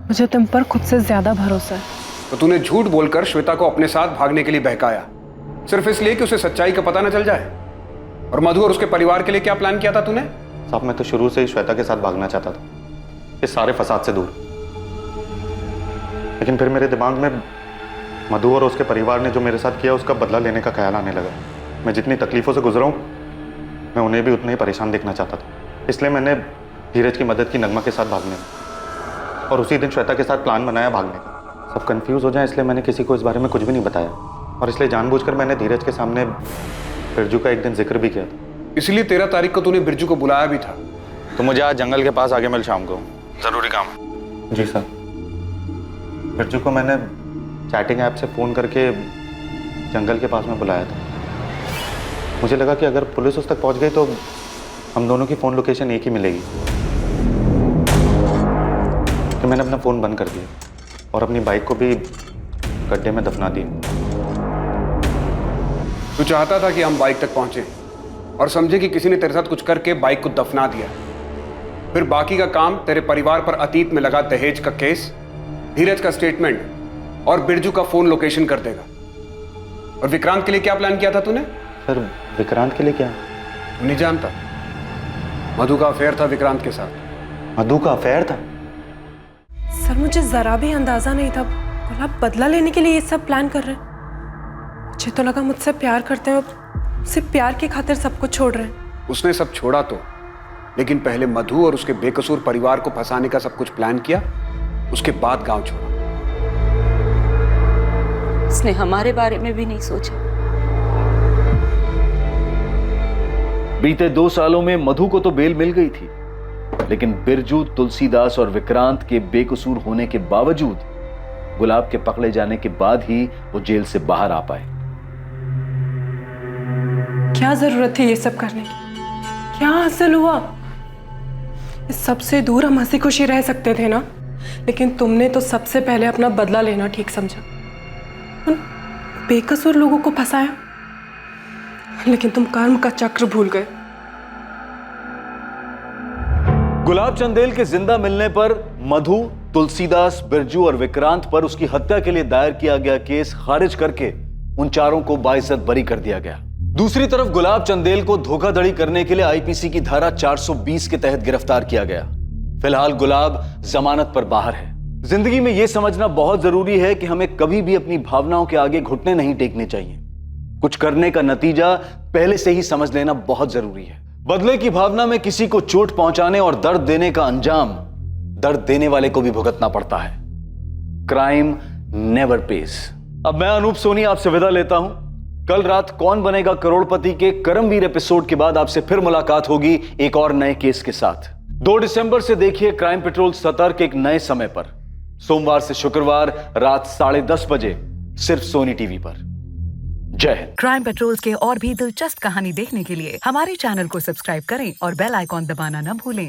मुझे तुम पर खुद से ज्यादा भरोसा है। तो तूने झूठ बोलकर श्वेता को अपने साथ भागने के लिए बहकाया, सिर्फ इसलिए कि उसे सच्चाई का पता न चल जाए? और मधु और उसके परिवार के लिए क्या प्लान किया था तूने? साहब, मैं तो शुरू से ही श्वेता के साथ भागना चाहता था, इस सारे फसाद से दूर। लेकिन फिर मेरे दिमाग में मधु और उसके परिवार ने जो मेरे साथ किया उसका बदला लेने का ख्याल आने लगा। मैं जितनी तकलीफों से गुजरा हूं, मैं उन्हें भी उतना ही परेशान देखना चाहता था। इसलिए मैंने धीरज की मदद की नगमा के साथ भागने में, और उसी दिन श्वेता के साथ प्लान बनाया भागने का। सब कंफ्यूज हो जाए इसलिए मैंने किसी को इस बारे में कुछ भी नहीं बताया, और इसलिए जानबूझकर मैंने धीरज के सामने बिरजू का एक दिन जिक्र भी किया था। इसलिए 13 तारीख को तूने बिरजू को बुलाया भी था? तो मुझे आज जंगल के पास आगे मिल शाम को। ज़रूरी काम है। जी सर। बिरजू को मैंने चैटिंग ऐप से फ़ोन करके जंगल के पास में बुलाया था। मुझे लगा कि अगर पुलिस उस तक पहुंच गई तो हम दोनों की फ़ोन लोकेशन एक ही मिलेगी, तो मैंने अपना फ़ोन बंद कर दिया और अपनी बाइक को भी गड्ढे में दफना दिया। तू चाहता था कि हम बाइक तक पहुंचे और समझे कि किसी ने तेरे साथ कुछ करके बाइक को दफना दिया, फिर बाकी का काम तेरे परिवार पर अतीत में लगा दहेज का केस, धीरज का स्टेटमेंट और बिरजू का फोन लोकेशन कर देगा। और विक्रांत के लिए क्या प्लान किया था तूने? सर विक्रांत के लिए क्या? तू नहीं जानता, मधु का अफेयर था विक्रांत के साथ। मधु का अफेयर था? सर मुझे जरा भी अंदाजा नहीं था गुलाब बदला लेने के लिए ये सब प्लान कर रहे हैं। मुझे तो लगा मुझसे प्यार करते हैं और सिर्फ प्यार की खातिर सब कुछ छोड़ रहे हैं। उसने सब छोड़ा तो, लेकिन पहले मधु और उसके बेकसूर परिवार को फंसाने का सब कुछ प्लान किया, उसके बाद गांव छोड़ा। उसने हमारे बारे में भी नहीं सोचा। बीते 2 सालों में मधु को तो बेल मिल गई थी, लेकिन बिरजू, तुलसीदास और विक्रांत के बेकसूर होने के बावजूद गुलाब के पकड़े जाने के बाद ही वो जेल से बाहर आ पाए। क्या जरूरत थी ये सब करने की? क्या हासिल हुआ? इस सबसे दूर हम हंसी खुशी रह सकते थे ना, लेकिन तुमने तो सबसे पहले अपना बदला लेना ठीक समझा। उन बेकसूर लोगों को फंसाया, लेकिन तुम कर्म का चक्र भूल गए। गुलाब चंदेल के जिंदा मिलने पर मधु, तुलसीदास, बिरजू और विक्रांत पर उसकी हत्या के लिए दायर किया गया केस खारिज करके उन चारों को बाइज्जत बरी कर दिया गया। दूसरी तरफ गुलाब चंदेल को धोखाधड़ी करने के लिए आईपीसी की धारा 420 के तहत गिरफ्तार किया गया। फिलहाल गुलाब जमानत पर बाहर है। जिंदगी में यह समझना बहुत जरूरी है कि हमें कभी भी अपनी भावनाओं के आगे घुटने नहीं टेकने चाहिए। कुछ करने का नतीजा पहले से ही समझ लेना बहुत जरूरी है। बदले की भावना में किसी को चोट पहुंचाने और दर्द देने का अंजाम दर्द देने वाले को भी भुगतना पड़ता है। Crime never page. अब मैं अनूप सोनी आपसे विदा लेता हूं। कल रात कौन बनेगा करोड़पति के करमवीर एपिसोड के बाद आपसे फिर मुलाकात होगी एक और नए केस के साथ। 2 दिसंबर से देखिए क्राइम पेट्रोल सतर्क एक नए समय पर, सोमवार से शुक्रवार रात 10:30 बजे, सिर्फ सोनी टीवी पर। जय हिंद। क्राइम पेट्रोल के और भी दिलचस्प कहानी देखने के लिए हमारे चैनल को सब्सक्राइब करें और बेल आइकॉन दबाना न भूलें।